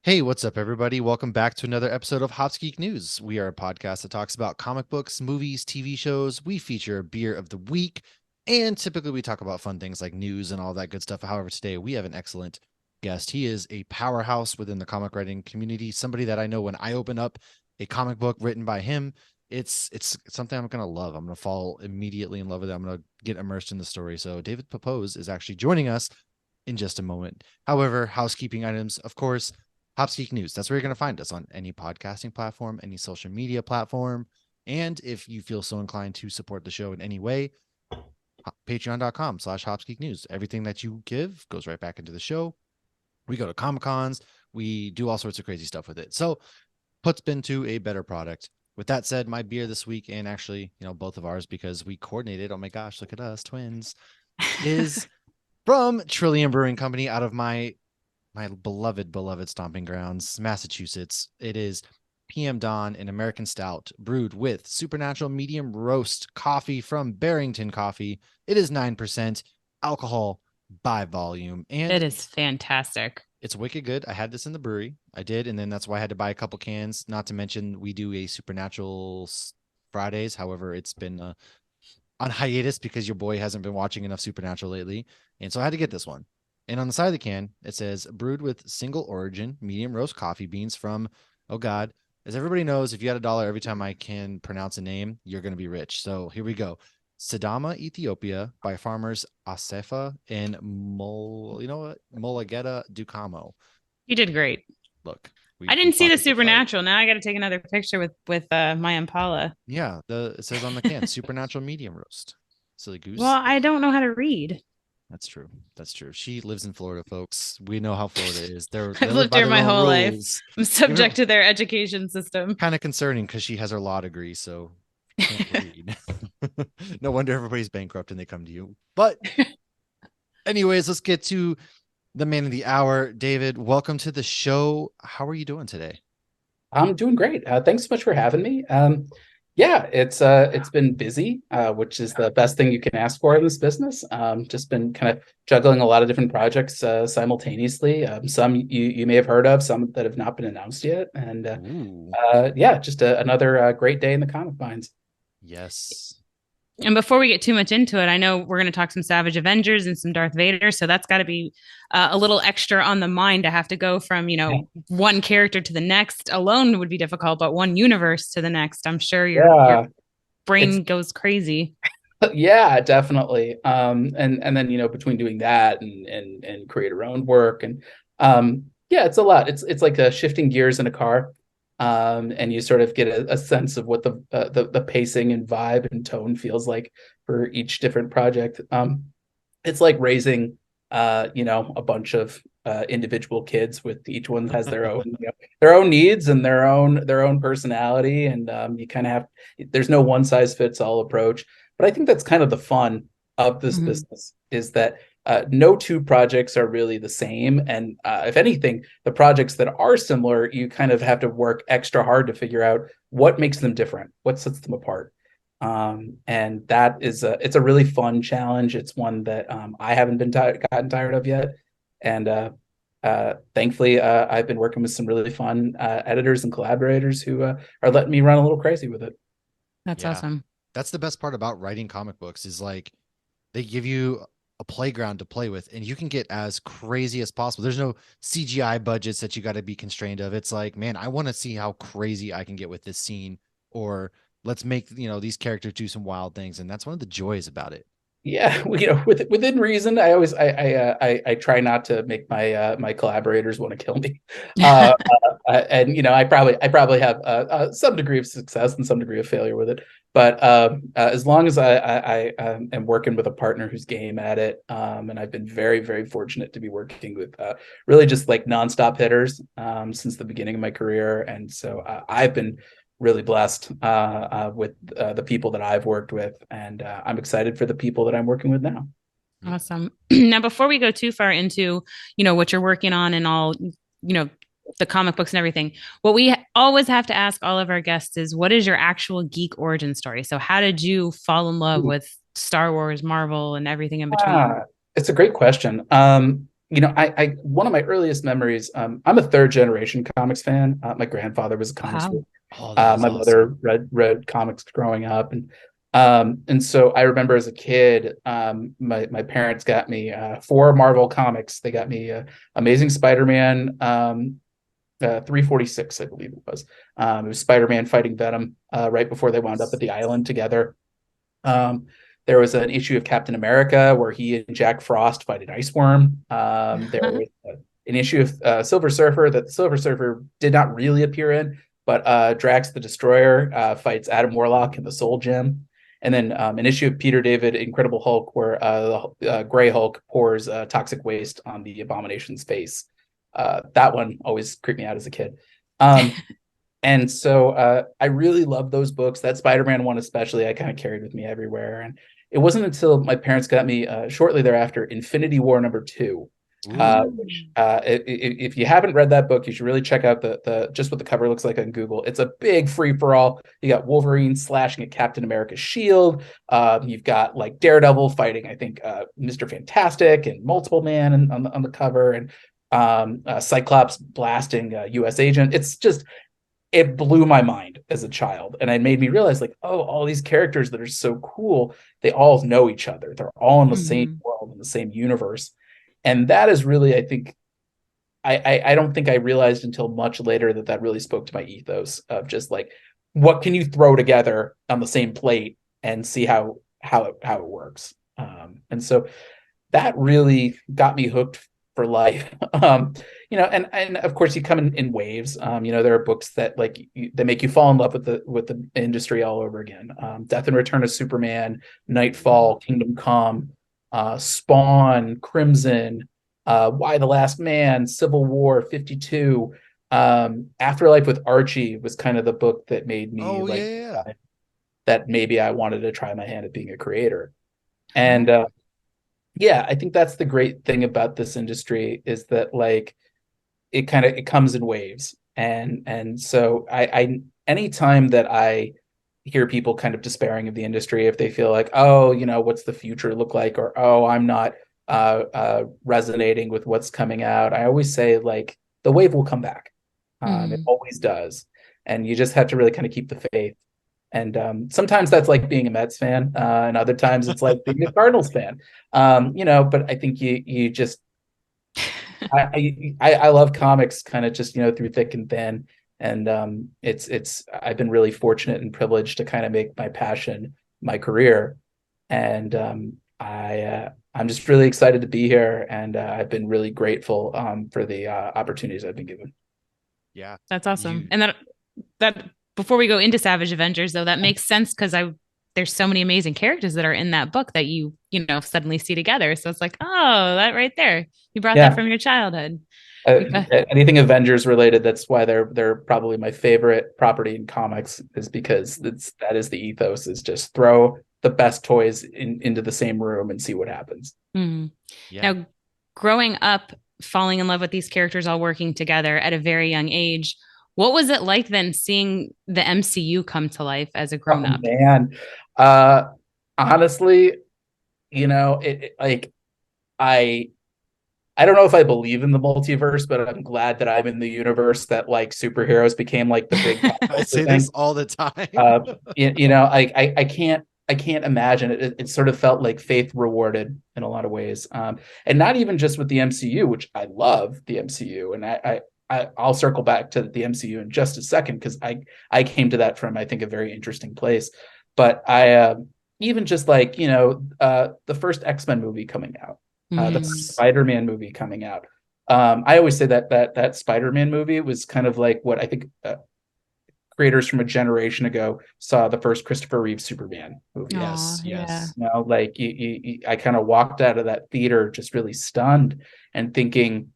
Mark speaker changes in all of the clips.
Speaker 1: Hey, what's up, everybody? Welcome back to another episode of Hops Geek News. We are a podcast that talks about comic books, movies, TV shows. We feature a beer of the week, and typically we talk about fun things like news and all that good stuff. However, today we have an excellent guest. He is a powerhouse within the comic writing community, somebody that I know when I open up a comic book written by him, it's something I'm gonna love. I'm gonna fall immediately in love with it. I'm gonna get immersed in the story. So David Pepose is actually joining us in just a moment. However, housekeeping items, of course. Hops Geek News. That's where you're going to find us on any podcasting platform, any social media platform. And if you feel so inclined to support the show in any way, patreon.com/HopsGeekNews. Everything that you give goes right back into the show. We go to Comic Cons. We do all sorts of crazy stuff with it. So puts Ben to a better product. With that said, my beer this week, and actually, both of ours, because we coordinated. Oh my gosh, look at us, twins, is from Trillium Brewing Company out of my beloved stomping grounds, Massachusetts. It is PM Dawn, an American stout brewed with supernatural medium roast coffee from Barrington Coffee. It is 9% alcohol by volume,
Speaker 2: It
Speaker 1: and
Speaker 2: is fantastic.
Speaker 1: it's wicked good. I had this in the brewery. I did, and then that's why I had to buy a couple cans. Not to mention, we do a Supernatural Fridays. However, it's been on hiatus because your boy hasn't been watching enough Supernatural lately. And so I had to get this one. And on the side of the can, it says brewed with single origin medium roast coffee beans from, oh God, as everybody knows, if you had $1 every time I can pronounce a name, you're going to be rich. So here we go. Sidama, Ethiopia by farmers Asefa and Molageta Ducamo.
Speaker 2: You did great.
Speaker 1: Look,
Speaker 2: I
Speaker 1: we
Speaker 2: didn't see
Speaker 1: fought
Speaker 2: the
Speaker 1: the good fight.
Speaker 2: supernatural. Now I got to take another picture with my Impala.
Speaker 1: Yeah, it says on the can, supernatural medium roast. Silly
Speaker 2: Well,
Speaker 1: goose.
Speaker 2: I don't know how to read.
Speaker 1: That's true. That's true. She lives in Florida, folks. We know how Florida is. They
Speaker 2: I've
Speaker 1: live
Speaker 2: lived
Speaker 1: by
Speaker 2: here
Speaker 1: their
Speaker 2: my
Speaker 1: own
Speaker 2: whole life.
Speaker 1: rules.
Speaker 2: I'm
Speaker 1: Even
Speaker 2: subject to their education system.
Speaker 1: kind of concerning because she has her law degree, so can't read. No wonder everybody's bankrupt and they come to you. But anyways, let's get to the man of the hour. David, welcome to the show. How are you doing today?
Speaker 3: I'm doing great. Thanks so much for having me. Yeah, it's been busy, which is the best thing you can ask for in this business. Just been kind of juggling a lot of different projects simultaneously. Some you may have heard of, some that have not been announced yet, and
Speaker 1: Ooh,
Speaker 3: yeah, just another great day in the comic minds.
Speaker 1: yes.
Speaker 2: And before we get too much into it, I know we're going to talk some Savage Avengers and some Darth Vader. So that's got to be a little extra on the mind to have to go from, one character to the next alone would be difficult, but one universe to the next. I'm sure your
Speaker 3: Yeah, it's
Speaker 2: brain goes crazy.
Speaker 3: yeah, definitely. And then between doing that and create our own work and yeah, it's a lot. It's like shifting gears in a car, and you sort of get a sense of what the pacing and vibe and tone feels like for each different project. It's like raising a bunch of individual kids with each one has their own their own needs and their own personality, and you kind of have there's no one size fits all approach. But I think that's kind of the fun of this
Speaker 2: Mhm.
Speaker 3: business is that no two projects are really the same. And if anything, the projects that are similar, you kind of have to work extra hard to figure out what makes them different, what sets them apart. And that is it's a really fun challenge. It's one that I haven't been gotten tired of yet. And thankfully, I've been working with some really fun editors and collaborators who are letting me run a little crazy with it.
Speaker 2: That's
Speaker 1: Yeah.
Speaker 2: awesome.
Speaker 1: That's the best part about writing comic books is like they give you a playground to play with and you can get as crazy as possible. There's no CGI budgets that you got to be constrained of. It's like, man, I want to see how crazy I can get with this scene, or let's make, these characters do some wild things. And that's one of the joys about it.
Speaker 3: Yeah, within reason. I try not to make my collaborators want to kill me, uh, and I probably have some degree of success and some degree of failure with it. But as long as I am working with a partner who's game at it, and I've been very very fortunate to be working with really just like nonstop hitters since the beginning of my career, and so I've been really blessed with the people that I've worked with, and I'm excited for the people that I'm working with now.
Speaker 2: Awesome. Now, before we go too far into, what you're working on and all, the comic books and everything, what we always have to ask all of our guests is what is your actual geek origin story? So how did you fall in love
Speaker 3: Ooh.
Speaker 2: with Star Wars, Marvel, and everything in between?
Speaker 3: Ah, it's a great question. I one of my earliest memories, I'm a third generation comics fan. My grandfather was a comics
Speaker 2: Wow.
Speaker 3: book.
Speaker 1: Oh, that is
Speaker 3: My
Speaker 1: awesome.
Speaker 3: mother read comics growing up, and so I remember as a kid, my parents got me 4 Marvel comics. They got me Amazing Spider-Man 346, I believe it was. It was Spider-Man fighting Venom right before they wound up at the island together. Um, there was an issue of Captain America where he and Jack Frost fight an ice worm. There was an issue of Silver Surfer that the Silver Surfer did not really appear in, but Drax the Destroyer fights Adam Warlock in the Soul Gem. And then an issue of Peter David Incredible Hulk where the Gray Hulk pours toxic waste on the Abomination's face. That one always creeped me out as a kid. And so I really love those books. That Spider-Man one especially, I kind of carried with me everywhere. And it wasn't until my parents got me shortly thereafter Infinity War #2. Which, if you haven't read that book, you should really check out the just what the cover looks like on Google. It's a big free for all. You got Wolverine slashing at Captain America's shield. You've got like Daredevil fighting, I think, Mr. Fantastic and Multiple Man on the cover, and Cyclops blasting a U.S. agent. It's just, it blew my mind as a child, and it made me realize, like, oh, all these characters that are so cool, they all know each other. They're all in the same world, in the same universe. And that is really, I think, I don't think I realized until much later that really spoke to my ethos of just like, what can you throw together on the same plate and see how it works. And so that really got me hooked for life. And of course you come in waves. There are books that that make you fall in love with the industry all over again. Death and Return of Superman, Nightfall, Kingdom Come, Spawn, Crimson, Why the Last Man, Civil War 52. Afterlife with Archie was kind of the book that made me that maybe I wanted to try my hand at being a creator. And I think that's the great thing about this industry, is that like it comes in waves. And so I anytime that I hear people kind of despairing of the industry, if they feel like, oh, what's the future look like, or oh, I'm not resonating with what's coming out, I always say, like, the wave will come back. It always does, and you just have to really kind of keep the faith. And sometimes that's like being a Mets fan, and other times it's like being a Cardinals fan. But I think you just I love comics kind of just through thick and thin. And it's I've been really fortunate and privileged to kind of make my passion my career. And I'm just really excited to be here, and I've been really grateful for the opportunities I've been given.
Speaker 1: Yeah,
Speaker 2: that's awesome. And that before we go into Savage Avengers, though, that makes sense, because there's so many amazing characters that are in that book that you suddenly see together. So it's like, oh, that right there, you brought that from your childhood.
Speaker 3: Anything Avengers related, that's why they're probably my favorite property in comics, is because that is the ethos, is just throw the best toys into the same room and see what happens.
Speaker 2: Now, growing up, falling in love with these characters all working together at a very young age, what was it like then seeing the MCU come to life as a grown-up?
Speaker 3: Oh, man, honestly, I don't know if I believe in the multiverse, but I'm glad that I'm in the universe that like superheroes became like the big.
Speaker 1: I say
Speaker 3: thing.
Speaker 1: This all the time.
Speaker 3: I can't imagine it. It sort of felt like faith rewarded in a lot of ways, and not even just with the MCU, which I love the MCU, and I'll circle back to the MCU in just a second, because I came to that from, I think, a very interesting place. But I even just like the first X-Men movie coming out. The Spider-Man movie coming out. I always say that Spider-Man movie was kind of like what I think creators from a generation ago saw the first Christopher Reeve Superman movie.
Speaker 1: Yes.
Speaker 3: Like I kind of walked out of that theater just really stunned and thinking,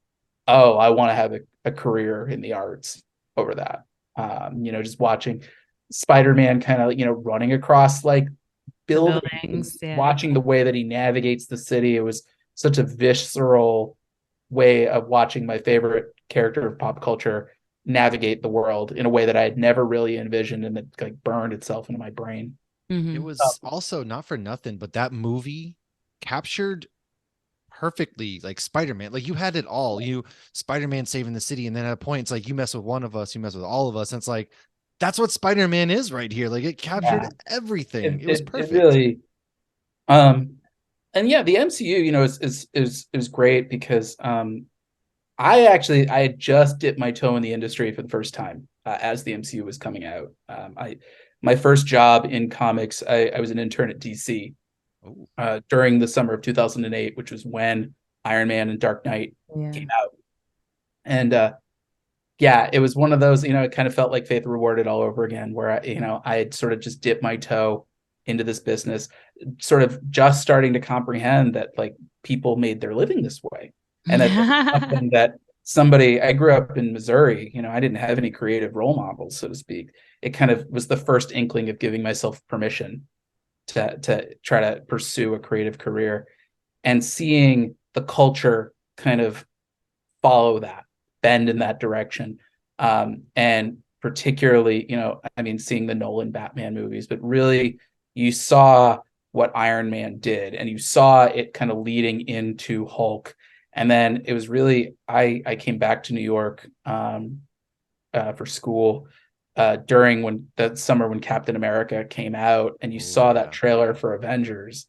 Speaker 3: oh, I want to have a career in the arts over that. Just watching Spider-Man kind of running across like buildings, watching the way that he navigates the city. It was such a visceral way of watching my favorite character of pop culture navigate the world in a way that I had never really envisioned, and it like burned itself into my brain.
Speaker 1: It was also, not for nothing, but that movie captured perfectly like Spider-Man. Like you had it all. You Spider-Man saving the city, and then at a point it's like you mess with one of us, you mess with all of us. And it's like that's what Spider-Man is right here. Like it captured
Speaker 3: Yeah.
Speaker 1: everything. It was
Speaker 3: It
Speaker 1: perfect.
Speaker 3: really and yeah, the MCU, is great because I had just dipped my toe in the industry for the first time as the MCU was coming out. I My first job in comics, I was an intern at DC
Speaker 1: Oh,
Speaker 3: during the summer of 2008, which was when Iron Man and Dark Knight
Speaker 2: Yeah.
Speaker 3: came out. And yeah, it was one of those, it kind of felt like Faith Rewarded all over again, where I had sort of just dipped my toe into this business, sort of just starting to comprehend that like people made their living this way. And that something that I grew up in Missouri, I didn't have any creative role models, so to speak. It kind of was the first inkling of giving myself permission to try to pursue a creative career, and seeing the culture kind of follow that, bend in that direction. And particularly, seeing the Nolan Batman movies, but really you saw what Iron Man did, and you saw it kind of leading into Hulk. And then it was really, I came back to New York for school during that summer when Captain America came out, and you saw that trailer for Avengers,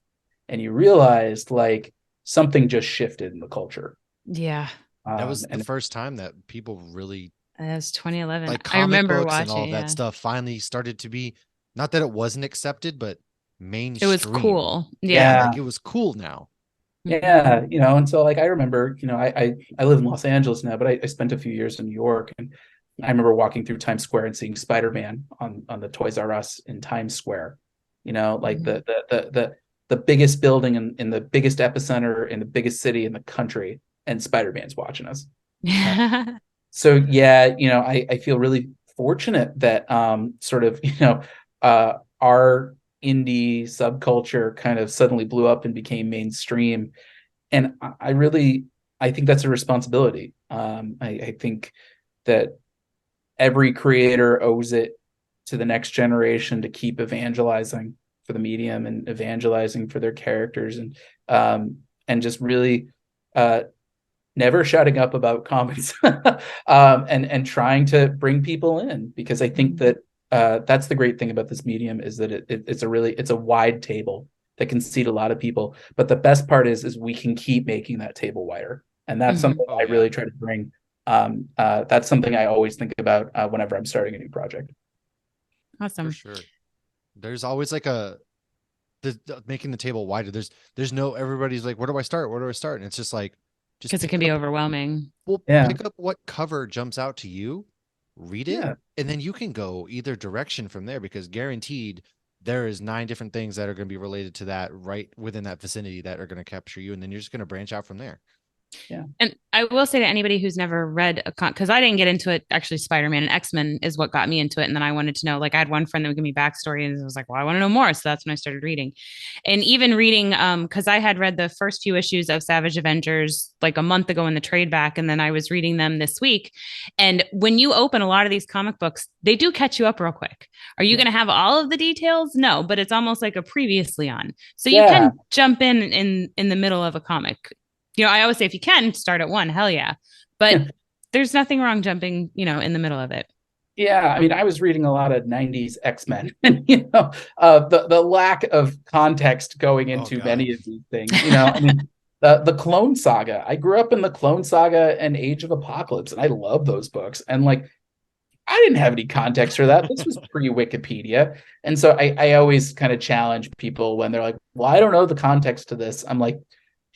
Speaker 3: and you realized like something just shifted in the culture.
Speaker 2: Yeah.
Speaker 1: that was the
Speaker 3: And
Speaker 1: first time that people really
Speaker 2: That was 2011.
Speaker 1: like
Speaker 2: I
Speaker 1: comic
Speaker 2: remember
Speaker 1: books and all
Speaker 2: watching,
Speaker 1: that
Speaker 2: yeah.
Speaker 1: stuff finally started to be, not that it wasn't accepted, but
Speaker 2: It was
Speaker 1: mainstream.
Speaker 2: cool.
Speaker 1: Yeah,
Speaker 2: Yeah.
Speaker 1: like it was cool now.
Speaker 3: yeah, and so like I remember, I live in Los Angeles now, but I spent a few years in New York, and I remember walking through Times Square and seeing Spider-Man on the Toys R Us in Times Square. Like the biggest building in the biggest epicenter in the biggest city in the country, and Spider-Man's watching us. So yeah, I feel really fortunate that sort of, our indie subculture kind of suddenly blew up and became mainstream. And I think that's a responsibility. I think that every creator owes it to the next generation to keep evangelizing for the medium and evangelizing for their characters, and just really never shutting up about comics, and trying to bring people in, because I think that that's the great thing about this medium, is that it's a wide table that can seat a lot of people. But the best part is we can keep making that table wider, and that's something I really try to bring. That's something I always think about whenever I'm starting a new project.
Speaker 2: Awesome.
Speaker 1: For sure. There's always like making the table wider. There's no, everybody's like, where do I start? Where do I start? And it's just like,
Speaker 2: because it can be overwhelming.
Speaker 1: Well,
Speaker 3: Yeah.
Speaker 1: pick up what cover jumps out to you, read it,
Speaker 3: Yeah.
Speaker 1: and then you can go either direction from there, because guaranteed there is 9 different things that are going to be related to that right within that vicinity that are going to capture you. And then you're just going to branch out from there.
Speaker 3: Yeah.
Speaker 2: And I will say to anybody who's never read because I didn't get into it, actually, Spider-Man and X-Men is what got me into it. And then I wanted to know, like, I had one friend that would give me backstory, and I was like, well, I want to know more. So that's when I started reading. And even reading, because I had read the first few issues of Savage Avengers like a month ago in the trade back, and then I was reading them this week. And when you open a lot of these comic books, they do catch you up real quick. Are you going to have all of the details? No, but it's almost like a previously on. So you can jump in the middle of a comic. I always say if you can start at 1, hell yeah. But there's nothing wrong jumping, in the middle of it.
Speaker 3: Yeah, I mean, I was reading a lot of '90s X-Men, and the lack of context going into many of these things. I mean, the Clone Saga. I grew up in the Clone Saga and Age of Apocalypse, and I love those books. And like, I didn't have any context for that. This was pre-Wikipedia, and so I always kind of challenge people when they're like, "Well, I don't know the context to this." I'm like,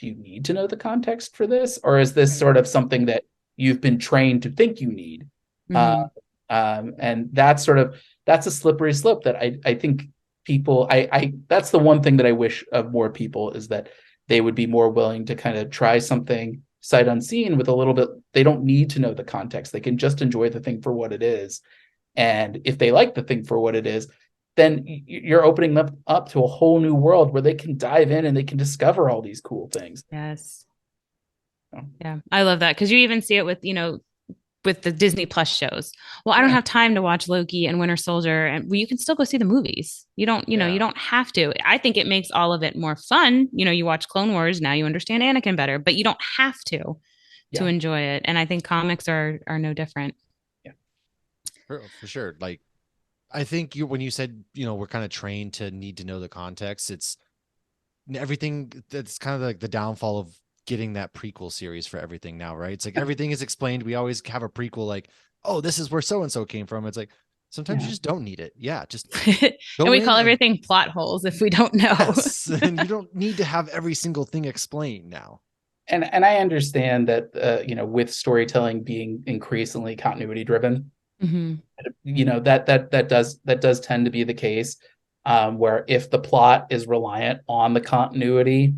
Speaker 3: do you need to know the context for this? Or is this sort of something that you've been trained to think you need? And that's a slippery slope that I think people, that's the one thing that I wish of more people, is that they would be more willing to kind of try something sight unseen with a little bit. They don't need to know the context. They can just enjoy the thing for what it is. And if they like the thing for what it is, then you're opening them up to a whole new world where they can dive in and they can discover all these cool things.
Speaker 2: Yes. Yeah, I love that, because you even see it with, with the Disney Plus shows. Well, I don't have time to watch Loki and Winter Soldier, and well, you can still go see the movies. You don't, you don't have to. I think it makes all of it more fun. You watch Clone Wars, now you understand Anakin better, but you don't have to enjoy it. And I think comics are no different.
Speaker 3: Yeah.
Speaker 1: For sure. Like, I think when you said, we're kind of trained to need to know the context, it's everything that's kind of like the downfall of getting that prequel series for everything now, right? It's like everything is explained. We always have a prequel, like, oh, this is where so and so came from. It's like sometimes you just don't need it. Yeah, just
Speaker 2: and we call everything plot holes if we don't know.
Speaker 1: Yes, and you don't need to have every single thing explained now.
Speaker 3: And I understand that with storytelling being increasingly continuity driven, that does tend to be the case, where if the plot is reliant on the continuity,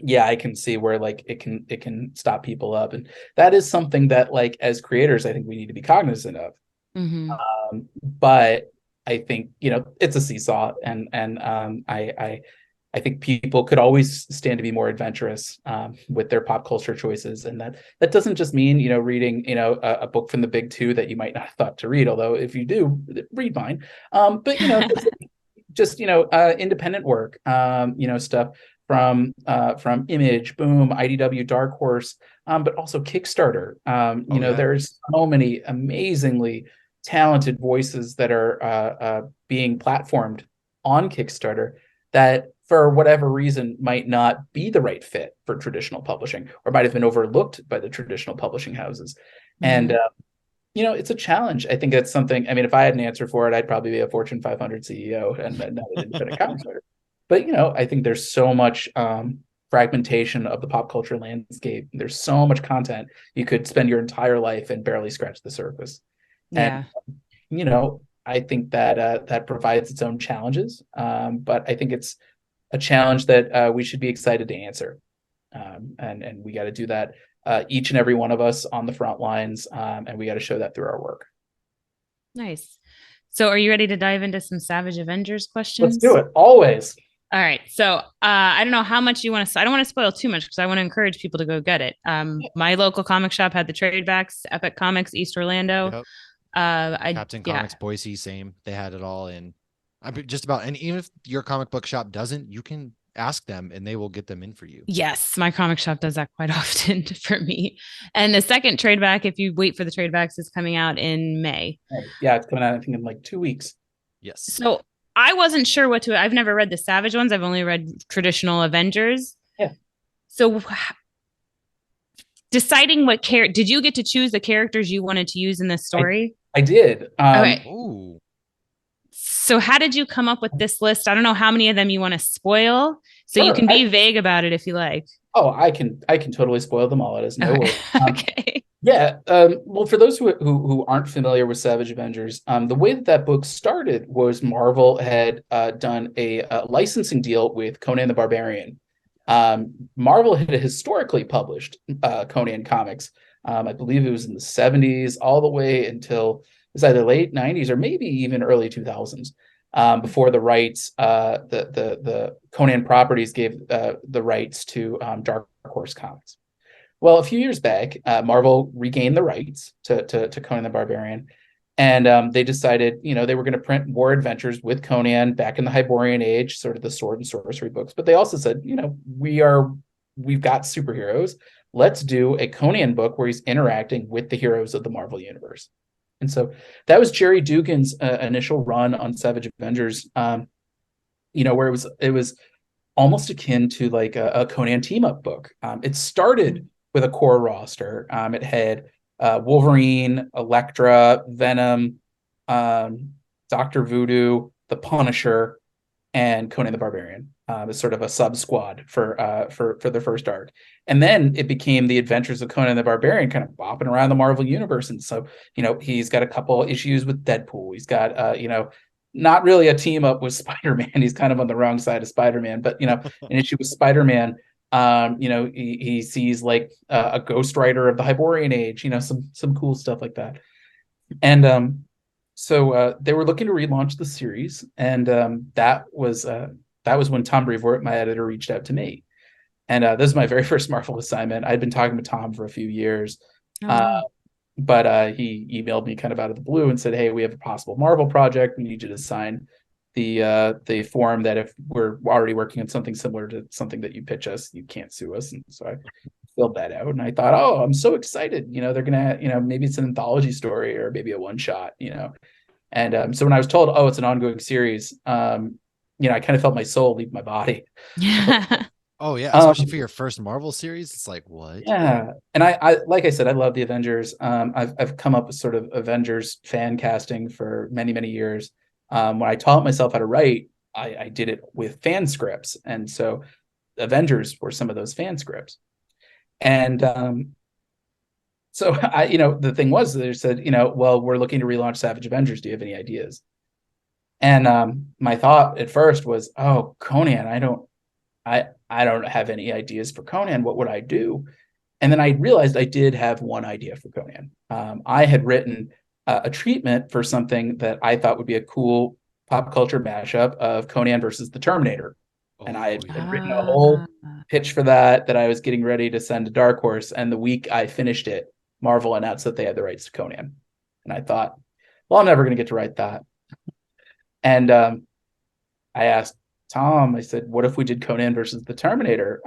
Speaker 3: I can see where like it can stop people up, and that is something that like as creators I think we need to be cognizant of. But I think it's a seesaw, and I think people could always stand to be more adventurous with their pop culture choices, and that doesn't just mean reading a book from the big two that you might not have thought to read, although if you do, read mine. But just independent work, stuff from Image, Boom, IDW, Dark Horse, but also Kickstarter. There's so many amazingly talented voices that are being platformed on Kickstarter that for whatever reason might not be the right fit for traditional publishing, or might have been overlooked by the traditional publishing houses. And it's a challenge. I think that's something, I mean, if I had an answer for it, I'd probably be a Fortune 500 CEO and not an independent comics writer. But I think there's so much fragmentation of the pop culture landscape. There's so much content. You could spend your entire life and barely scratch the surface. And I think that provides its own challenges. But I think it's a challenge that we should be excited to answer. And we got to do that, each and every one of us on the front lines. And we got to show that through our work.
Speaker 2: Nice. So are you ready to dive into some Savage Avengers questions?
Speaker 3: Let's do it. Always.
Speaker 2: All right. So I don't know how much you want to, I don't want to spoil too much because I want to encourage people to go get it. My local comic shop had the trade backs, Epic Comics, East Orlando.
Speaker 1: Yep. Captain Comics, Boise, same. They had it all in. I mean, just about, and even if your comic book shop doesn't, you can ask them and they will get them in for you.
Speaker 2: Yes, my comic shop does that quite often for me. And the second trade back, if you wait for the trade backs, is coming out in May.
Speaker 3: Yeah, it's coming out, I think, in like 2 weeks.
Speaker 1: Yes.
Speaker 2: So I wasn't sure what to. I've never read the Savage ones. I've only read traditional Avengers.
Speaker 3: Yeah.
Speaker 2: So deciding what did you get to choose the characters you wanted to use in this story?
Speaker 3: I did.
Speaker 2: Okay.
Speaker 1: Ooh.
Speaker 2: So how did you come up with this list? I don't know how many of them you want to spoil. So you can be vague about it if you like.
Speaker 3: Oh, I can totally spoil them all. It is no worries.
Speaker 2: Okay.
Speaker 3: Yeah. Well, for those who aren't familiar with Savage Avengers, the way that book started was Marvel had done a licensing deal with Conan the Barbarian. Marvel had historically published Conan comics. I believe it was in the 70s all the way until it was either late 90s or maybe even early 2000s. Before the rights, the Conan properties gave the rights to Dark Horse Comics. Well, a few years back, Marvel regained the rights to Conan the Barbarian, and they decided, they were going to print more adventures with Conan back in the Hyborian Age, sort of the sword and sorcery books. But they also said, we've got superheroes. Let's do a Conan book where he's interacting with the heroes of the Marvel universe. And so that was Jerry Dugan's initial run on Savage Avengers, where it was almost akin to like a Conan team-up book. It started with a core roster. It had Wolverine, Elektra, Venom, Dr. Voodoo, the Punisher, and Conan the Barbarian. As sort of a sub squad for the first arc, and then it became the adventures of Conan the Barbarian, kind of bopping around the Marvel universe. And so, he's got a couple issues with Deadpool. He's got, not really a team up with Spider-Man. He's kind of on the wrong side of Spider-Man, but an issue with Spider-Man. He sees like a Ghost Rider of the Hyborian Age. Some cool stuff like that. And so they were looking to relaunch the series, and that was when Tom Brevoort, my editor, reached out to me. And this is my very first Marvel assignment. I'd been talking with Tom for a few years. but he emailed me kind of out of the blue and said, "Hey, we have a possible Marvel project. We need you to sign the form that if we're already working on something similar to something that you pitch us, you can't sue us." And so I filled that out, and I thought, oh, I'm so excited. They're gonna, maybe it's an anthology story or maybe a one shot. And so when I was told, oh, it's an ongoing series, I kind of felt my soul leave my body.
Speaker 2: Yeah.
Speaker 1: Oh yeah,
Speaker 3: Um,
Speaker 1: especially for your first Marvel series, it's like what?
Speaker 3: Yeah, and I like I said, I love the Avengers. I've come up with sort of Avengers fan casting for many many years. When I taught myself how to write, I did it with fan scripts, and so Avengers were some of those fan scripts. And so the thing was, they said, well, we're looking to relaunch Savage Avengers. Do you have any ideas? And my thought at first was, oh, Conan. I don't have any ideas for Conan. What would I do? And then I realized I did have one idea for Conan. I had written a treatment for something that I thought would be a cool pop culture mashup of Conan versus the Terminator. And I had written a whole pitch for that I was getting ready to send to Dark Horse. And the week I finished it, Marvel announced that they had the rights to Conan. And I thought, well, I'm never going to get to write that. And I asked Tom, I said, what if we did Conan versus the Terminator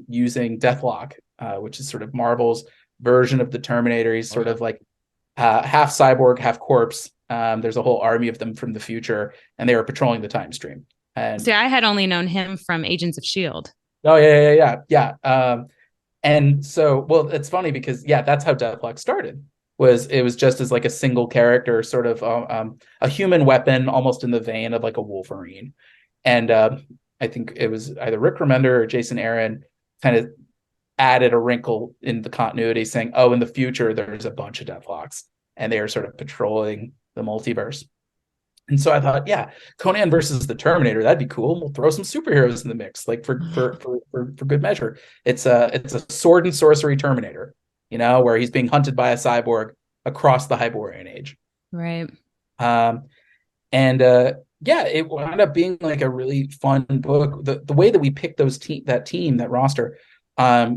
Speaker 3: using Deathlock, which is sort of Marvel's version of the Terminator. He's sort of like half cyborg, half corpse. There's a whole army of them from the future, and they were patrolling the time stream. And
Speaker 2: See, I had only known him from Agents of S.H.I.E.L.D.
Speaker 3: oh yeah. And so, well, it's funny because that's how Deathlock started. It was just as like a single character, sort of a human weapon, almost in the vein of like a Wolverine. And I think it was either Rick Remender or Jason Aaron kind of added a wrinkle in the continuity, saying, oh, in the future, there's a bunch of Deathlocks, and they are sort of patrolling the multiverse. And so I thought, yeah, Conan versus the Terminator, that'd be cool. We'll throw some superheroes in the mix, like for good measure. It's a sword and sorcery Terminator, where he's being hunted by a cyborg across the Hyborian age.
Speaker 2: Right.
Speaker 3: It wound up being like a really fun book. The way that we picked that roster,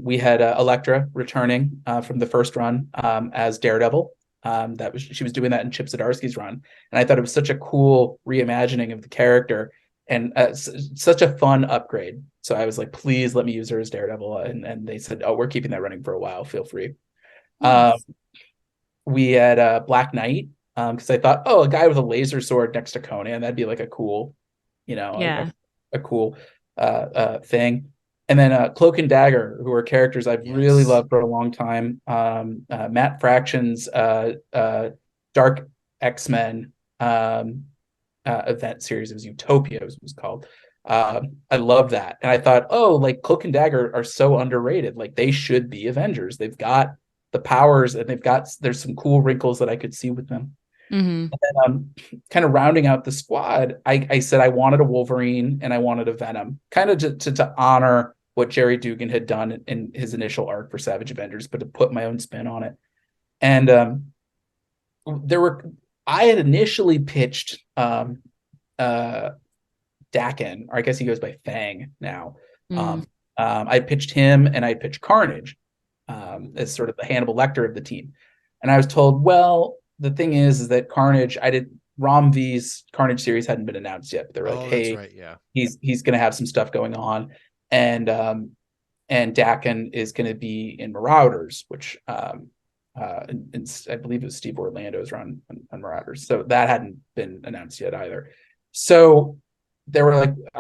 Speaker 3: we had Elektra returning from the first run as Daredevil. She was doing that in Chip Zdarsky's run, and I thought it was such a cool reimagining of the character and such a fun upgrade. So I was like, please let me use her as Daredevil, and they said, oh, we're keeping that running for a while. Feel free. Nice. We had Black Knight. Because I thought, oh, a guy with a laser sword next to Conan, that'd be like a cool, a cool thing. And then Cloak and Dagger, who are characters I've really loved for a long time. Matt Fraction's Dark X-Men event series, it was Utopia, it was called. I love that. And I thought, oh, like Cloak and Dagger are so underrated. Like they should be Avengers. They've got the powers, and there's some cool wrinkles that I could see with them.
Speaker 2: Mm-hmm.
Speaker 3: And then kind of rounding out the squad, I said I wanted a Wolverine and I wanted a Venom, kind of to honor what Jerry Dugan had done in his initial arc for Savage Avengers, but to put my own spin on it. And I had initially pitched Daken, or I guess he goes by Fang now. I pitched him, and I pitched Carnage as sort of the Hannibal Lecter of the team. And I was told, well, the thing is that Carnage, Rom V's Carnage series hadn't been announced yet, but they were like, hey,
Speaker 1: that's right, yeah.
Speaker 3: He's going to have some stuff going on. And Daken is going to be in Marauders, which I believe it was Steve Orlando's run on Marauders. So that hadn't been announced yet either. So I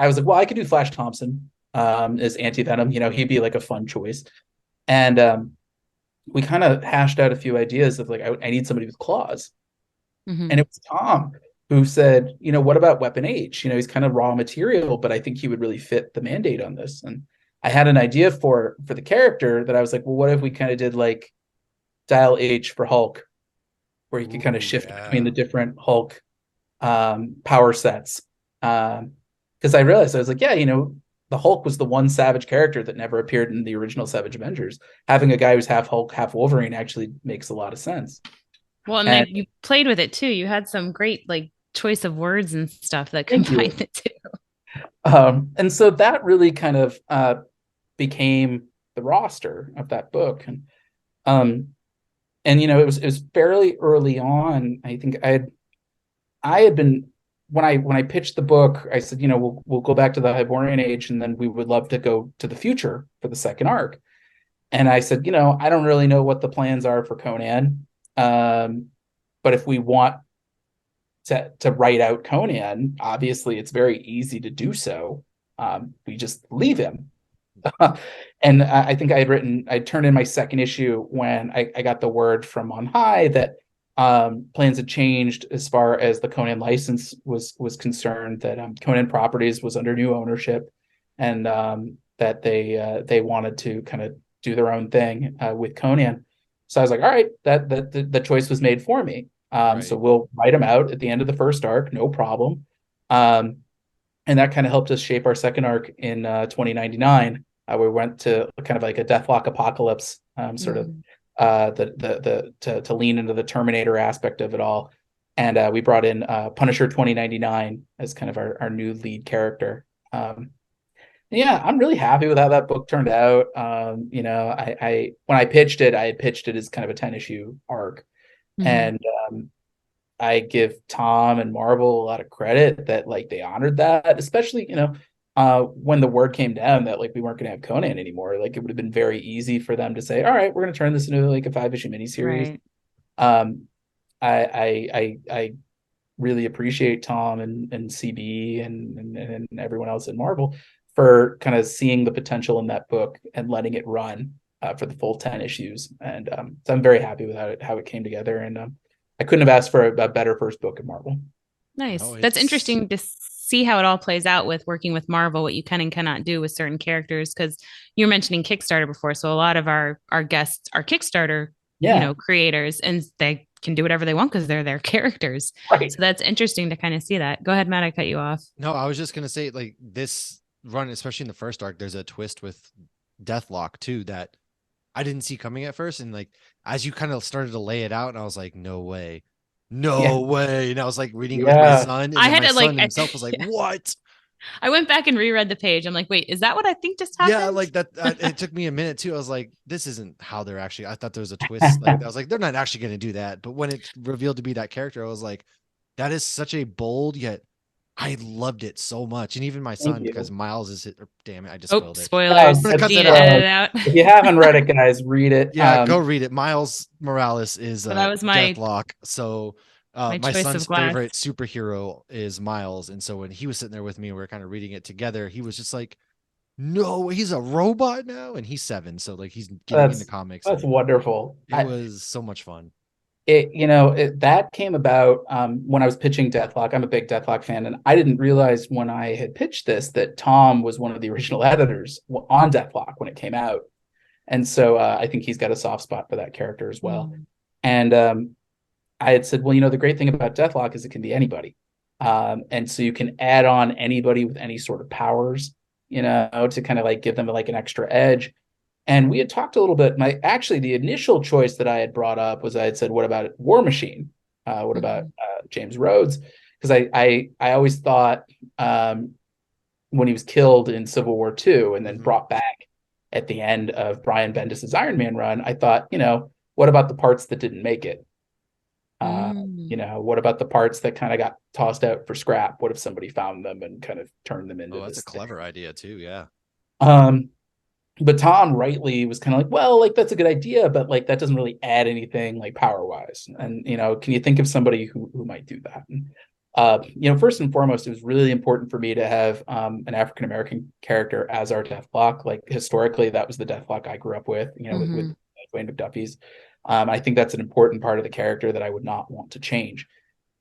Speaker 3: was like, well, I could do Flash Thompson as Anti-Venom. He'd be like a fun choice. And we kind of hashed out a few ideas of like, I need somebody with claws.
Speaker 2: Mm-hmm.
Speaker 3: And it was Tom who said, what about Weapon H? He's kind of raw material, but I think he would really fit the mandate on this. And I had an idea for the character that I was like, well, what if we kind of did like Dial H for Hulk, where you could kind of shift between the different Hulk power sets. Because I realized, I was like, the Hulk was the one Savage character that never appeared in the original Savage Avengers. Having a guy who's half Hulk, half Wolverine actually makes a lot of sense.
Speaker 2: Well, and you played with it too. You had some great like choice of words and stuff that combined the two.
Speaker 3: And so that really kind of became the roster of that book. And and it was fairly early on. I think I had been, when I pitched the book, I said, we'll go back to the Hyborian age, and then we would love to go to the future for the second arc. And I said, I don't really know what the plans are for Conan, but if we want to write out Conan, obviously it's very easy to do so. We just leave him. And I think I turned in my second issue when I got the word from on high that plans had changed as far as the Conan license was concerned, that Conan Properties was under new ownership, and that they wanted to kind of do their own thing with Conan. So I was like, all right, that the choice was made for me.
Speaker 1: Right.
Speaker 3: So we'll write him out at the end of the first arc, no problem. And that kind of helped us shape our second arc in 2099. We went to kind of like a Deathlock apocalypse, sort of to lean into the Terminator aspect of it all. And we brought in Punisher 2099 as kind of our new lead character. Yeah, I'm really happy with how that book turned out. I when I pitched it, I had pitched it as kind of a 10-issue arc.
Speaker 2: Mhm.
Speaker 3: And I give Tom and Marvel a lot of credit that like they honored that, especially, when the word came down that like we weren't going to have Conan anymore. Like it would have been very easy for them to say, all right, we're going to turn this into like a 5-issue miniseries.
Speaker 2: Right.
Speaker 3: I really appreciate Tom and CB and everyone else at Marvel for kind of seeing the potential in that book and letting it run for the full 10 issues. And so I'm very happy with how it came together. And I couldn't have asked for a better first book at Marvel.
Speaker 2: Nice.
Speaker 1: No,
Speaker 2: That's
Speaker 1: it's
Speaker 2: interesting to see how it all plays out with working with Marvel, what you can and cannot do with certain characters. Because you were mentioning Kickstarter before, so a lot of our guests are Kickstarter,
Speaker 3: Yeah,
Speaker 2: creators, and they can do whatever they want because they're their characters.
Speaker 3: right.
Speaker 2: So that's interesting to kind of see that. Go ahead, Matt. I cut you off.
Speaker 1: no, I was just gonna say like this run, especially in the first arc, there's a twist with Deathlock too that I didn't see coming at first. And like as you kind of started to lay it out, and I was like, no way.
Speaker 3: Yeah,
Speaker 1: No way. And I was like reading it with my
Speaker 3: yeah.
Speaker 1: son, and
Speaker 2: I
Speaker 1: then
Speaker 2: had
Speaker 1: my
Speaker 2: to like,
Speaker 1: son himself was like,
Speaker 2: yeah.
Speaker 1: what?
Speaker 2: I went back and reread the page. I'm like, wait, is that what I think just
Speaker 1: Yeah,
Speaker 2: happened?
Speaker 1: like that. It took me a minute too. I was like, this isn't how they're actually. I thought there was a twist. Like I was like, they're not actually going to do that. But when it revealed to be that character, I was like, that is such a bold yet. I loved it so much, and even my
Speaker 3: Thank
Speaker 1: son, because
Speaker 3: you.
Speaker 1: Miles is. Damn it, I just
Speaker 2: Oh,
Speaker 1: spoiled it.
Speaker 3: Oh,
Speaker 2: spoilers.
Speaker 1: I'm gonna cut
Speaker 2: You need
Speaker 1: that
Speaker 2: to
Speaker 1: out.
Speaker 2: edit it out.
Speaker 3: if you haven't read it, guys, read it.
Speaker 1: Yeah, go read it. Miles Morales is
Speaker 2: So that was my
Speaker 1: Deathlock. So my
Speaker 2: choice
Speaker 1: son's
Speaker 2: of glass.
Speaker 1: favorite superhero is Miles, and so when he was sitting there with me, we were kind of reading it together. He was just like, "No, he's a robot now," and he's 7, so like he's getting into
Speaker 3: That's
Speaker 1: comics,
Speaker 3: that's
Speaker 1: and
Speaker 3: wonderful.
Speaker 1: it was so much fun.
Speaker 3: That came about when I was pitching Deathlock. I'm a big Deathlock fan, and I didn't realize when I had pitched this that Tom was one of the original editors on Deathlock when it came out, and so I think he's got a soft spot for that character as well.
Speaker 2: Mm.
Speaker 3: And I had said, well, the great thing about Deathlock is it can be anybody, and so you can add on anybody with any sort of powers, to kind of like give them like an extra edge. And we had talked a little bit. The initial choice that I had brought up was I had said, what about War Machine? What about James Rhodes? Because I always thought when he was killed in Civil War II and then brought back at the end of Brian Bendis's Iron Man run, I thought, what about the parts that didn't make it? What about the parts that kind of got tossed out for scrap? What if somebody found them and kind of turned them into
Speaker 1: Oh, that's
Speaker 3: this
Speaker 1: a clever idea too. Yeah.
Speaker 3: But Tom rightly was kind of like, well, like that's a good idea, but like that doesn't really add anything like power wise. And can you think of somebody who might do that? And, first and foremost, it was really important for me to have an African American character as our Deathlock. Like historically, that was the Deathlock I grew up with, with Dwayne McDuffie's. I think that's an important part of the character that I would not want to change.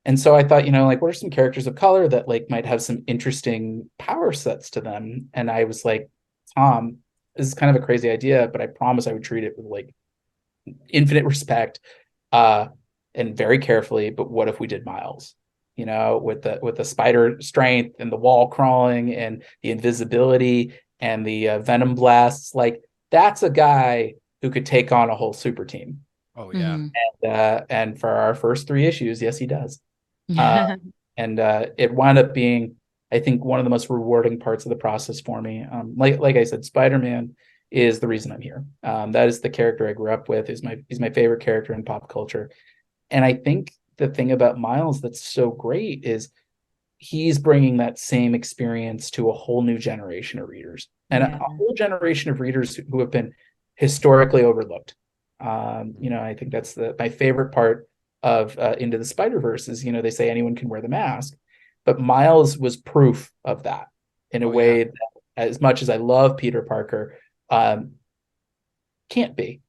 Speaker 3: And so I thought, like, what are some characters of color that like might have some interesting power sets to them? And I was like, Tom, this is kind of a crazy idea, but I promise I would treat it with like infinite respect and very carefully. But what if we did Miles? With the spider strength and the wall crawling and the invisibility and the venom blasts, like that's a guy who could take on a whole super team.
Speaker 1: Oh yeah.
Speaker 3: And for our first 3 issues, yes, he does. And it wound up being, I think, one of the most rewarding parts of the process for me. Like I said, Spider-Man is the reason I'm here. That is the character I grew up with. He's my favorite character in pop culture. And I think the thing about Miles that's so great is he's bringing that same experience to a whole new generation of readers, and a whole generation of readers who have been historically overlooked. I think that's my favorite part of Into the Spider-Verse is, they say anyone can wear the mask, but Miles was proof of that in a way that, as much as I love Peter Parker, can't be.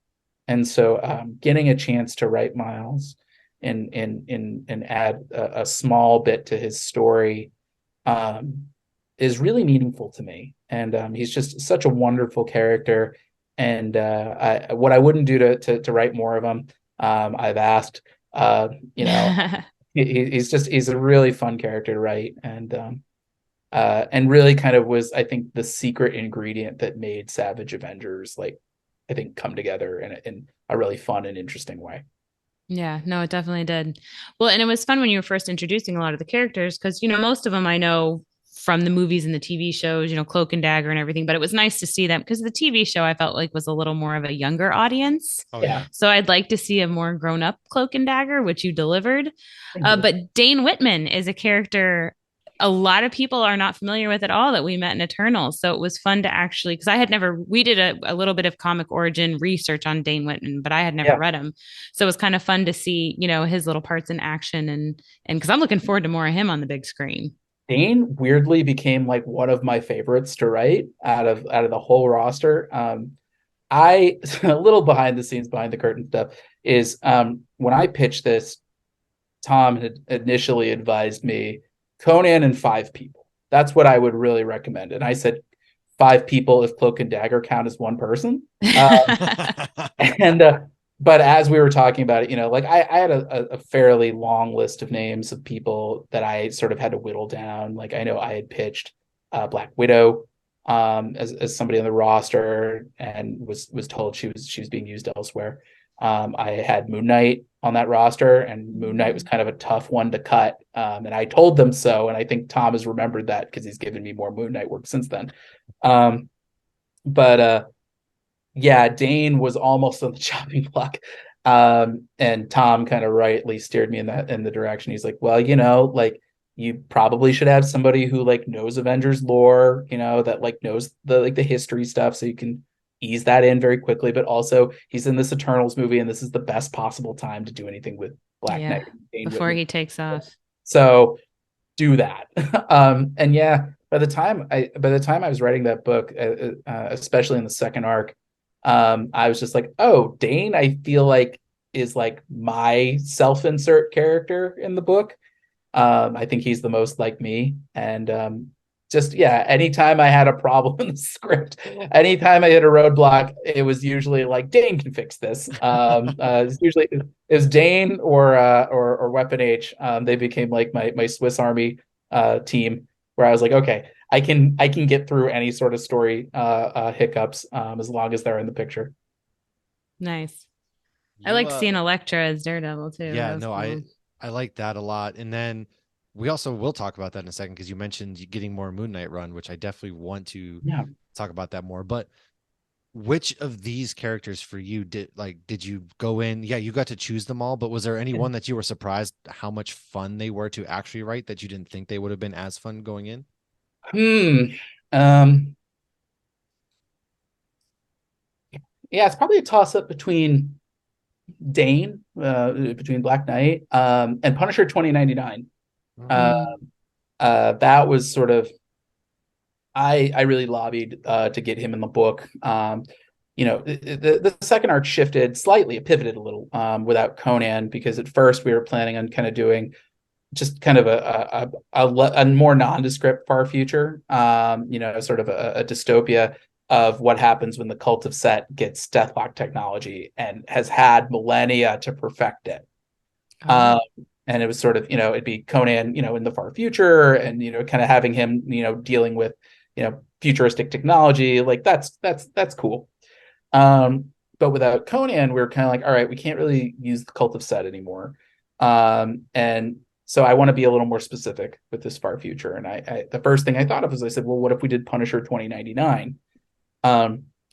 Speaker 3: And so getting a chance to write Miles and add a small bit to his story is really meaningful to me. And he's just such a wonderful character. And what I wouldn't do to write more of him, I've asked. He's a really fun character to write, and really kind of was, I think, the secret ingredient that made Savage Avengers, like, I think, come together in a really fun and interesting way.
Speaker 2: Yeah, no, it definitely did. Well, and it was fun when you were first introducing a lot of the characters because, most of them I know from the movies and the TV shows, Cloak and Dagger and everything, but it was nice to see them because the TV show I felt like was a little more of a younger audience.
Speaker 1: Oh, yeah.
Speaker 2: So I'd like to see a more grown up Cloak and Dagger, which you delivered.
Speaker 3: You.
Speaker 2: But Dane Whitman is a character a lot of people are not familiar with at all that we met in Eternals. So it was fun to actually, because we did a little bit of comic origin research on Dane Whitman, but I had never read him. So it was kind of fun to see, his little parts in action and because I'm looking forward to more of him on the big screen.
Speaker 3: Dane weirdly became like one of my favorites to write out of the whole roster. A little behind the curtain stuff is when I pitched this, Tom had initially advised me Conan and 5 people. That's what I would really recommend. And I said 5 people if Cloak and Dagger count as one person. But as we were talking about it, like I had a fairly long list of names of people that I sort of had to whittle down. Like I know I had pitched Black Widow as somebody on the roster and was told she was being used elsewhere. I had Moon Knight on that roster, and Moon Knight was kind of a tough one to cut. And I told them so, and I think Tom has remembered that because he's given me more Moon Knight work since then. Dane was almost on the chopping block. And Tom kind of rightly steered me in the direction. He's like, well, like you probably should have somebody who like knows Avengers lore, that like knows the history stuff, so you can ease that in very quickly. But also he's in this Eternals movie, and this is the best possible time to do anything with Black Knight
Speaker 2: before he takes off.
Speaker 3: So do that. By the time I was writing that book, especially in the second arc, I was just like, oh, Dane, I feel like is like my self-insert character in the book. I think he's the most like me. And anytime I had a problem in the script, anytime I hit a roadblock, it was usually like Dane can fix this. Usually it was Dane or Weapon H. They became like my Swiss Army team, where I was like, okay, I can get through any sort of story hiccups as long as they're in the picture.
Speaker 2: Nice. I like seeing Elektra as Daredevil too.
Speaker 1: Yeah, no, cool. I like that a lot. And then we also will talk about that in a second because you mentioned getting more Moon Knight run, which I definitely want to talk about that more. But which of these characters for you did you go in? Yeah, you got to choose them all, but was there anyone that you were surprised how much fun they were to actually write that you didn't think they would have been as fun going in?
Speaker 3: It's probably a toss up between Dane, between Black Knight, and Punisher 2099. That was sort of, I really lobbied to get him in the book. The second arc shifted slightly, it pivoted a little without Conan, because at first we were planning on kind of doing just kind of a more nondescript far future, sort of a dystopia of what happens when the cult of Set gets Deathlock technology and has had millennia to perfect it. And it was sort of, it'd be Conan, in the far future, and, kind of having him, dealing with, futuristic technology. Like that's cool. But without Conan, we were kind of like, all right, we can't really use the cult of Set anymore. And so I want to be a little more specific with this far future. And I the first thing I thought of was, I said, well, what if we did Punisher 2099?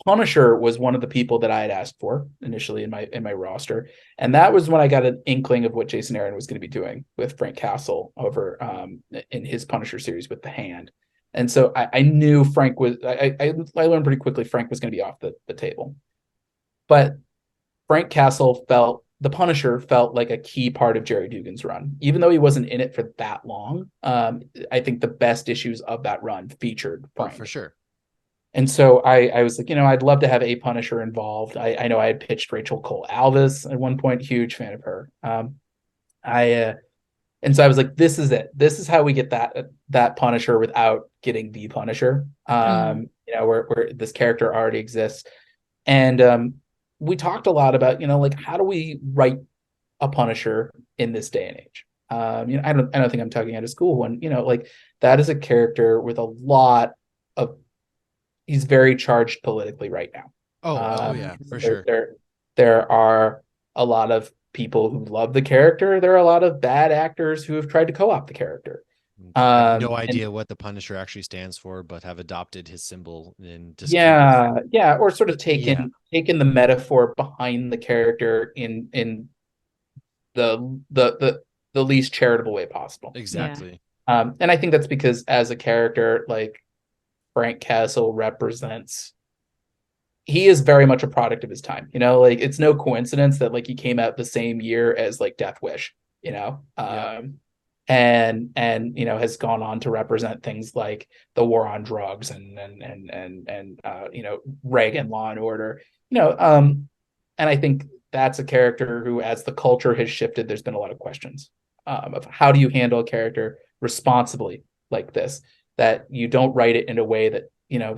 Speaker 3: Punisher was one of the people that I had asked for initially in my roster, and that was when I got an inkling of what Jason Aaron was going to be doing with Frank Castle over in his Punisher series with the Hand. And so I knew Frank was. I learned pretty quickly Frank was going to be off the table, but Frank Castle felt the Punisher felt like a key part of Jerry Dugan's run, even though he wasn't in it for that long. I think the best issues of that run featured Frank.
Speaker 1: Oh, for sure.
Speaker 3: And so I was like, I'd love to have a Punisher involved. I know I had pitched Rachel Cole Alvis at one point, huge fan of her. And so I was like, this is it. This is how we get that Punisher without getting the Punisher. Where this character already exists. And we talked a lot about, like, how do we write a Punisher in this day and age? I don't think I'm talking out of school when, like, that is a character with a lot of, he's very charged politically right now.
Speaker 1: Oh yeah, for sure.
Speaker 3: There are a lot of people who love the character. There are a lot of bad actors who have tried to co-opt the character.
Speaker 1: I have no idea what the Punisher actually stands for, but have adopted his symbol in just
Speaker 3: or sort of taken the metaphor behind the character in the least charitable way possible.
Speaker 1: Exactly.
Speaker 3: And I think that's because as a character, like, Frank Castle represents, he is very much a product of his time. Like, it's no coincidence that, like, he came out the same year as, like, Death Wish, and has gone on to represent things like the war on drugs and Reagan Law and Order, and I think that's a character who, as the culture has shifted, there's been a lot of questions of how do you handle a character responsibly like this, that you don't write it in a way that,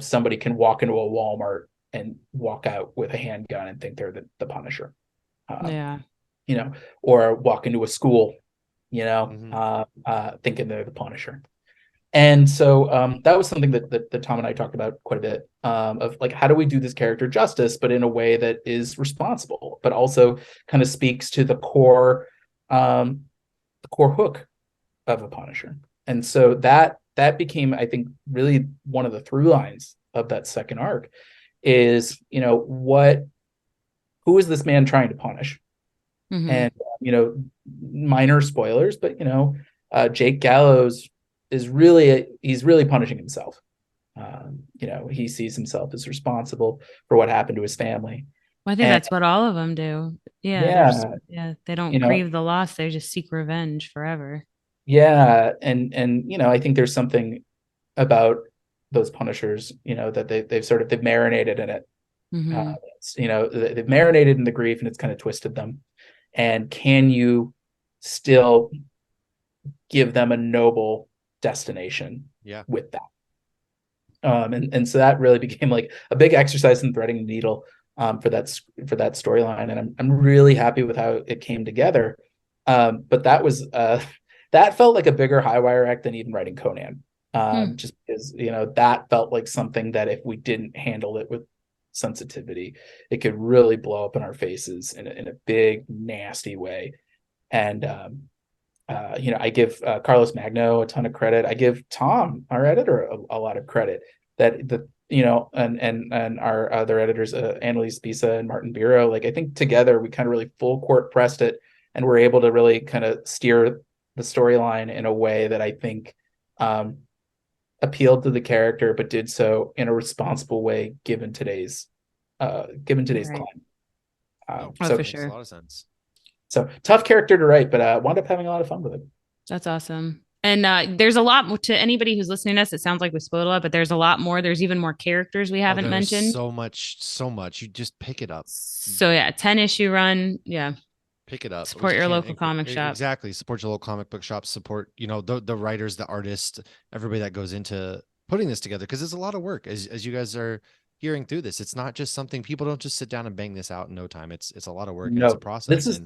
Speaker 3: somebody can walk into a Walmart and walk out with a handgun and think they're the Punisher. Or walk into a school, thinking they're the Punisher. And so that was something that Tom and I talked about quite a bit, of, like, how do we do this character justice, but in a way that is responsible, but also kind of speaks to the core hook of a Punisher. And so that became, I think, really one of the through lines of that second arc is, who is this man trying to punish? And, minor spoilers, but, Jake Gallows is he's really punishing himself. He sees himself as responsible for what happened to his family.
Speaker 2: Well, I think that's what all of them do. They don't grieve the loss. They just seek revenge forever.
Speaker 3: Yeah. And I think there's something about those Punishers, that they've marinated in it. They've marinated in the grief, and it's kind of twisted them. And can you still give them a noble destination with that? And so that really became, like, a big exercise in threading the needle for that storyline, and I'm really happy with how it came together. But that was that felt like a bigger high wire act than even writing Conan, just because that felt like something that if we didn't handle it with sensitivity, it could really blow up in our faces in a big nasty way. And I give Carlos Magno a ton of credit. I give Tom, our editor, a lot of credit. And our other editors, Annalise Bisa and Martin Biro, like, I think together we kind of really full court pressed it, and we're able to really kind of steer the storyline in a way that I think appealed to the character, but did so in a responsible way given today's climate.
Speaker 2: For sure,
Speaker 1: makes a lot of sense.
Speaker 3: So tough character to write, but wound up having a lot of fun with it.
Speaker 2: That's awesome. And there's a lot more to anybody who's listening to us. It sounds like we spoiled a lot, but there's a lot more. There's even more characters we haven't mentioned.
Speaker 1: So much. You just pick it up.
Speaker 2: So 10-issue run. Yeah.
Speaker 1: Pick it up.
Speaker 2: Support your local comic shop.
Speaker 1: Exactly. Support your local comic book shop. Support, the writers, the artists, everybody that goes into putting this together, because it's a lot of work. As you guys are hearing through this, it's not just something, people don't just sit down and bang this out in no time. It's a lot of work.
Speaker 3: No,
Speaker 1: it's a process.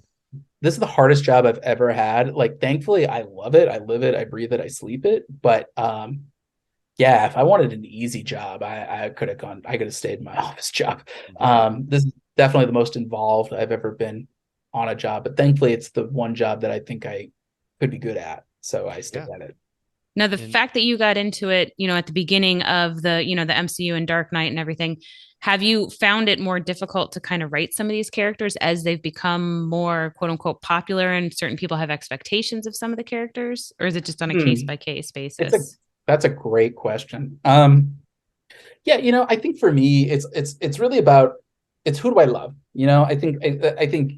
Speaker 3: This is the hardest job I've ever had. Like, thankfully, I love it. I live it. I breathe it. I sleep it. But if I wanted an easy job, I could have stayed in my office job. This is definitely the most involved I've ever been on a job. But thankfully, it's the one job that I think I could be good at. So I stick at it.
Speaker 2: Now, the
Speaker 1: And
Speaker 2: fact that you got into it, at the beginning of the MCU and Dark Knight and everything, have you found it more difficult to kind of write some of these characters as they've become more quote unquote popular and certain people have expectations of some of the characters? Or is it just on a case
Speaker 3: Hmm.
Speaker 2: by case
Speaker 3: It's a
Speaker 2: basis?
Speaker 3: That's a great question. Yeah, I think for me, it's really about, it's who do I love? I think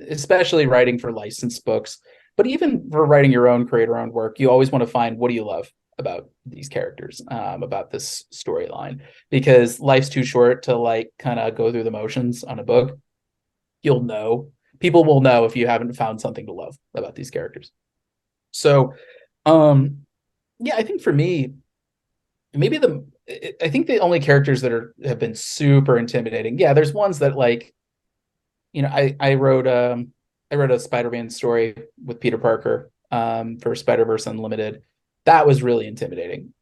Speaker 3: especially writing for licensed books, but even for writing your own creator-owned work, you always want to find what do you love about these characters, about this storyline, because life's too short to like kind of go through the motions on a book. You'll know, people will know if you haven't found something to love about these characters. So, um, yeah, I think for me, maybe I think the only characters that have been super intimidating. Yeah, there's ones that like, I wrote a Spider-Man story with Peter Parker for Spider-Verse Unlimited. That was really intimidating.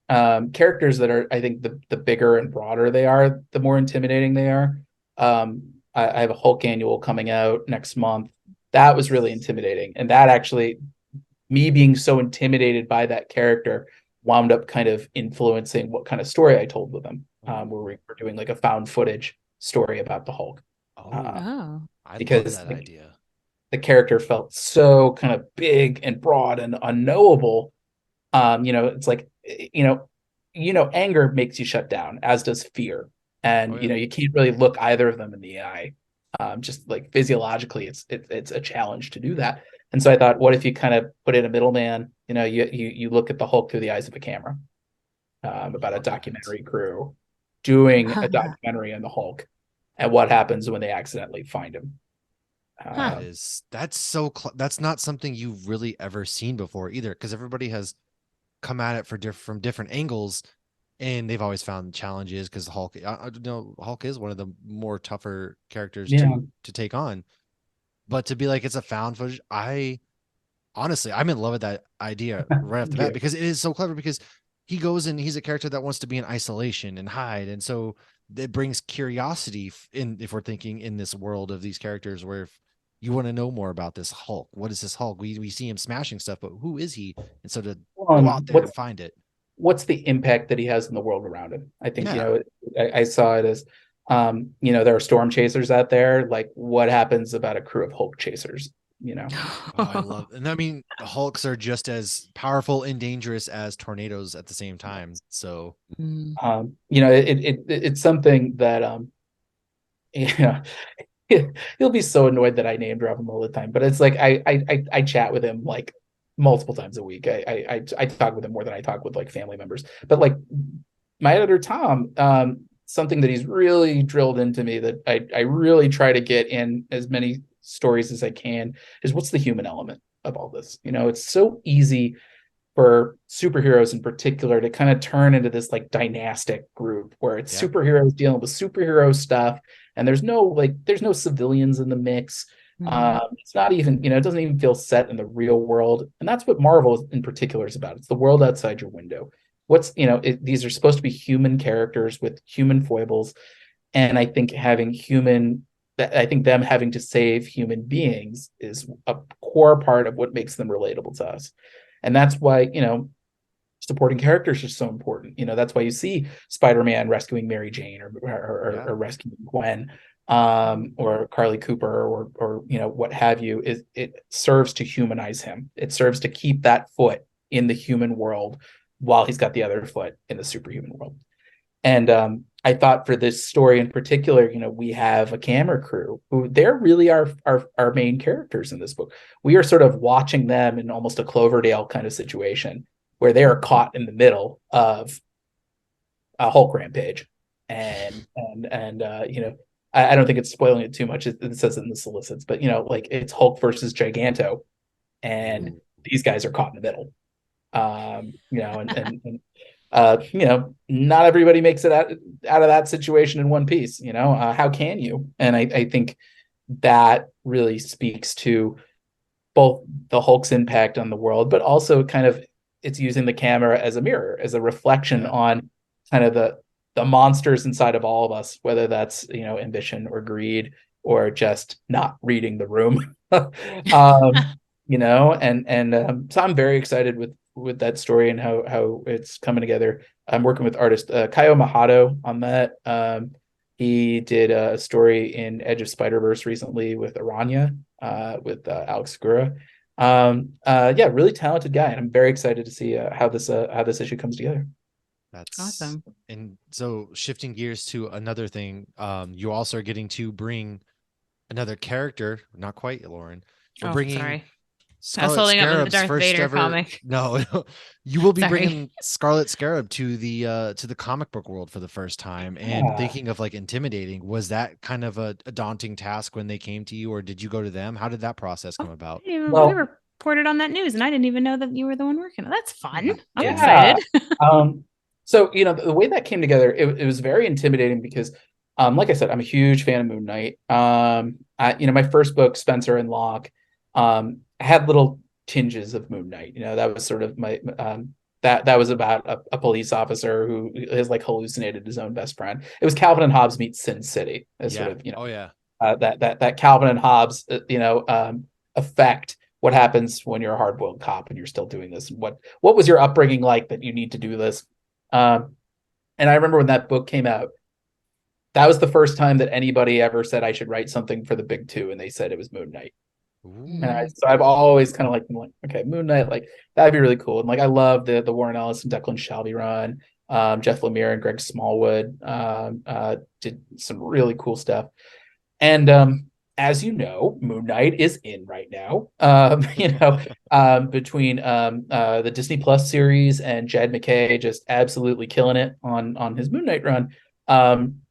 Speaker 3: Characters that are, I think the bigger and broader they are, the more intimidating they are. I have a Hulk annual coming out next month. That was really intimidating, and that actually, me being so intimidated by that character wound up kind of influencing what kind of story I told with them. Where we were doing like a found footage story about the Hulk,
Speaker 1: oh,
Speaker 3: uh,
Speaker 2: Oh.
Speaker 1: I love
Speaker 3: because
Speaker 1: that idea.
Speaker 3: the character felt so kind of big and broad and unknowable. It's like, anger makes you shut down, as does fear,
Speaker 1: Oh
Speaker 3: and
Speaker 1: yeah.
Speaker 3: you can't really look either of them in the eye. Just like physiologically, it's a challenge to do that. And so I thought, what if you kind of put in a middleman? You look at the Hulk through the eyes of a camera, about a
Speaker 1: Love that.
Speaker 3: documentary crew doing a documentary on the Hulk, and what happens when they accidentally find him.
Speaker 2: Huh.
Speaker 3: Uh,
Speaker 1: That's not something you've really ever seen before either, because everybody has come at it from different angles, and they've always found challenges because Hulk, Hulk is one of the more tougher characters
Speaker 3: yeah,
Speaker 1: to take on. But to be like it's a found footage, I honestly I'm in love with that idea right off the
Speaker 3: thank
Speaker 1: bat
Speaker 3: you.
Speaker 1: because it is so clever because he goes and he's a character that wants to be in isolation and hide, and so it brings curiosity in if we're thinking in this world of these characters where if you want to know more about this Hulk, what is this Hulk? We see him smashing stuff, but who is he? And so to go out there and
Speaker 3: What's
Speaker 1: find it.
Speaker 3: the impact that he has in the world around him? I think,
Speaker 1: Yeah.
Speaker 3: I saw it as, there are storm chasers out there. Like, what happens about a crew of Hulk chasers? You know,
Speaker 1: Oh, I love, and I mean, Hulks are just as powerful and dangerous as tornadoes at the same time. So,
Speaker 2: Mm.
Speaker 3: it's something that, yeah, he'll be so annoyed that I name drop him all the time. But it's like I chat with him like multiple times a week. I talk with him more than I talk with like family members. But like my editor Tom, something that he's really drilled into me that I really try to get in as many stories as I can is what's the human element of all this. It's so easy for superheroes in particular to kind of turn into this like dynastic group where it's
Speaker 1: yeah.
Speaker 3: superheroes dealing with superhero stuff, and there's no civilians in the mix.
Speaker 2: Mm.
Speaker 3: It's not even, it doesn't even feel set in the real world, and that's what Marvel in particular is about. It's the world outside your window. These are supposed to be human characters with human foibles, and I think them having to save human beings is a core part of what makes them relatable to us. And that's why, supporting characters are so important. That's why you see Spider-Man rescuing Mary Jane,
Speaker 1: Yeah.
Speaker 3: or rescuing Gwen, or Carly Cooper, or what have you. Is it serves to humanize him. It serves to keep that foot in the human world while he's got the other foot in the superhuman world. And I thought for this story in particular, we have a camera crew who they're really our main characters in this book. We are sort of watching them in almost a Cloverdale kind of situation where they are caught in the middle of a Hulk rampage. I don't think it's spoiling it too much. It says it in the solicits, but like it's Hulk versus Giganto, and
Speaker 1: Ooh.
Speaker 3: these guys are caught in the middle. Not everybody makes it out of that situation in one piece. How can you? And I think that really speaks to both the Hulk's impact on the world, but also kind of it's using the camera as a mirror, as a reflection
Speaker 1: Yeah.
Speaker 3: on kind of the monsters inside of all of us, whether that's ambition or greed or just not reading the room. So I'm very excited with that story and how it's coming together. I'm working with artist Kaio Mahato on that. He did a story in Edge of Spider-Verse recently with Aranya, with Alex Segura. Yeah, really talented guy, and I'm very excited to see how this issue comes together.
Speaker 1: That's
Speaker 2: awesome.
Speaker 1: And so shifting gears to another thing, you also are getting to bring another character, not quite Lauren. We're bringing
Speaker 2: sorry. I was
Speaker 1: Scarlet
Speaker 2: holding up the
Speaker 1: Scarab's
Speaker 2: Darth
Speaker 1: first
Speaker 2: Vader
Speaker 1: ever
Speaker 2: comic.
Speaker 1: No, you will be
Speaker 2: Sorry.
Speaker 1: bringing Scarlet Scarab to the comic book world for the first time. And thinking of like intimidating, was that kind of a daunting task when they came to you, or did you go to them? How did that process come about?
Speaker 2: We reported on that news, and I didn't even know that you were the one working. That's fun. I'm
Speaker 3: Yeah.
Speaker 2: excited.
Speaker 3: So the way that came together, it was very intimidating because, like I said, I'm a huge fan of Moon Knight. My first book, Spencer and Locke, had little tinges of Moon Knight. That was sort of my that was about a police officer who has like hallucinated his own best friend. It was Calvin and Hobbes meets Sin City. Sort of, that Calvin and Hobbes, affect what happens when you're a hard-boiled cop and you're still doing this. What was your upbringing like that you need to do this? And I remember when that book came out, that was the first time that anybody ever said I should write something for the big two, and they said it was Moon Knight. So I've always kind of like, okay, Moon Knight, like that'd be really cool. And like I love the Warren Ellis and Declan Shalvey run. Jeff Lemire and Greg Smallwood did some really cool stuff. And as you know, Moon Knight is in right now. Between the Disney Plus series and Jed MacKay just absolutely killing it on his Moon Knight run. Moon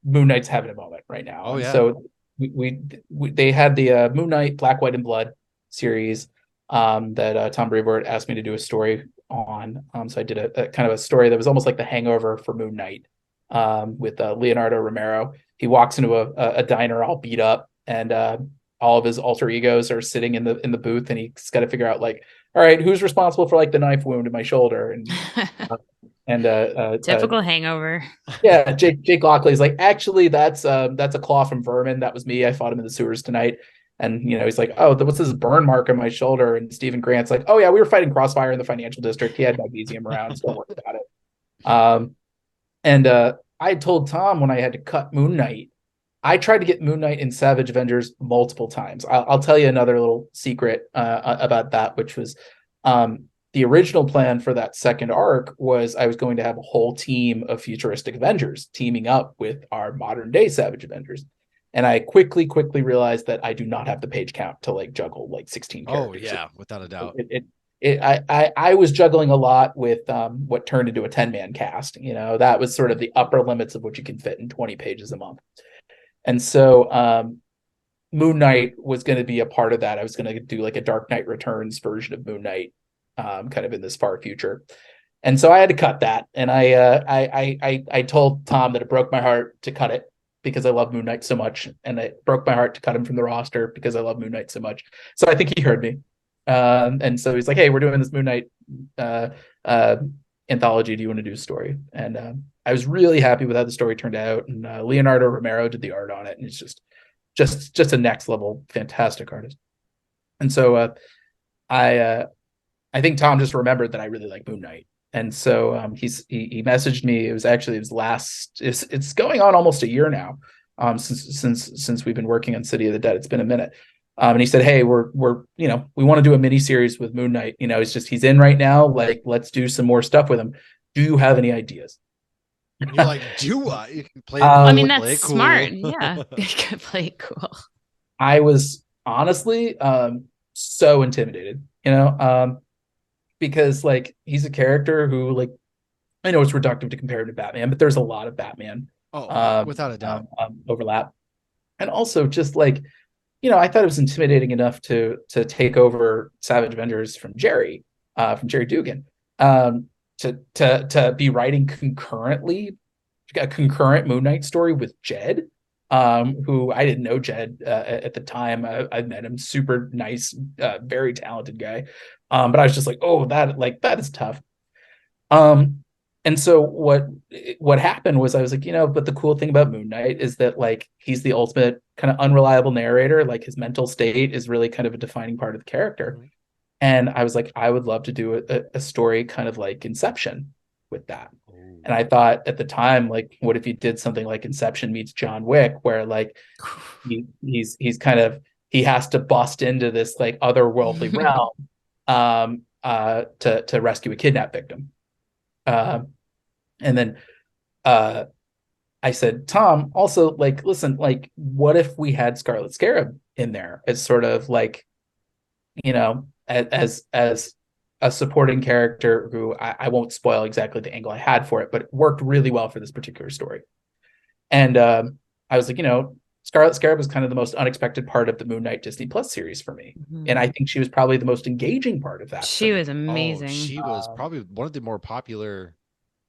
Speaker 3: Knight's having a moment right now. So they had the Moon Knight Black, White, and Blood series that Tom Brevoort asked me to do a story on. So I did a kind of a story that was almost like The Hangover for Moon Knight, with Leonardo Romero. He walks into a diner all beat up, and all of his alter egos are sitting in the booth, and he's got to figure out like, all right, who's responsible for like the knife wound in my shoulder, and
Speaker 2: typical Hangover.
Speaker 3: Yeah, Jake Lockley's like, actually, that's a claw from vermin. That was me. I fought him in the sewers tonight. And he's like, oh, what's this burn mark on my shoulder? And Stephen Grant's like, oh yeah, we were fighting Crossfire in the financial district. He had magnesium around, so don't worry about it. And I told Tom when I had to cut Moon Knight, I tried to get Moon Knight in Savage Avengers multiple times. I'll tell you another little secret about that, which was the original plan for that second arc was I was going to have a whole team of futuristic Avengers teaming up with our modern day Savage Avengers. And I quickly realized that I do not have the page count to like juggle like 16 characters.
Speaker 1: Oh yeah, without a doubt.
Speaker 3: I was juggling a lot with what turned into a 10-man cast. That was sort of the upper limits of what you can fit in 20 pages a month. And so Moon Knight was going to be a part of that. I was going to do like a Dark Knight Returns version of Moon Knight, kind of in this far future. And so I had to cut that. And I told Tom that it broke my heart to cut it because I love Moon Knight so much. And it broke my heart to cut him from the roster because I love Moon Knight so much. So I think he heard me. And so he's like, hey, we're doing this Moon Knight anthology. Do you want to do a story? And I was really happy with how the story turned out. And Leonardo Romero did the art on it. And it's just a next level, fantastic artist. And so I think Tom just remembered that I really like Moon Knight. And so he messaged me. It's going on almost a year now, since we've been working on City of the Dead. It's been a minute. And he said, hey, we want to do a mini series with Moon Knight. He's in right now. Like, let's do some more stuff with him. Do you have any ideas?
Speaker 1: And you're like, do I play?
Speaker 2: I mean, that's cool. Smart. Yeah. Play it cool.
Speaker 3: I was honestly so intimidated, because like he's a character who, like, I know it's reductive to compare him to Batman, but there's a lot of Batman
Speaker 1: without a doubt
Speaker 3: overlap. And also just like, I thought it was intimidating enough to take over Savage Avengers from Jerry Dugan, to be writing concurrently a concurrent Moon Knight story with Jed, who I didn't know Jed at the time. I met him, super nice, very talented guy. But I was just like, oh, that is tough. And so what happened was I was like, but the cool thing about Moon Knight is that like he's the ultimate kind of unreliable narrator. Like his mental state is really kind of a defining part of the character.
Speaker 1: Mhm.
Speaker 3: And I was like, I would love to do a story kind of like Inception with that.
Speaker 1: Oh.
Speaker 3: And I thought at the time, like, what if you did something like Inception meets John Wick, where like he's kind of, he has to bust into this like otherworldly realm to rescue a kidnap victim. And then I said, Tom, also like, listen, like, what if we had Scarlet Scarab in there as sort of like, you know, as a supporting character who I won't spoil exactly the angle I had for it, but it worked really well for this particular story. And I was like, you know, Scarlet Scarab was kind of the most unexpected part of the Moon Knight Disney Plus series for me. And I think she was probably the most engaging part of that.
Speaker 2: She was
Speaker 1: Oh,
Speaker 2: amazing.
Speaker 1: she was probably one of the more popular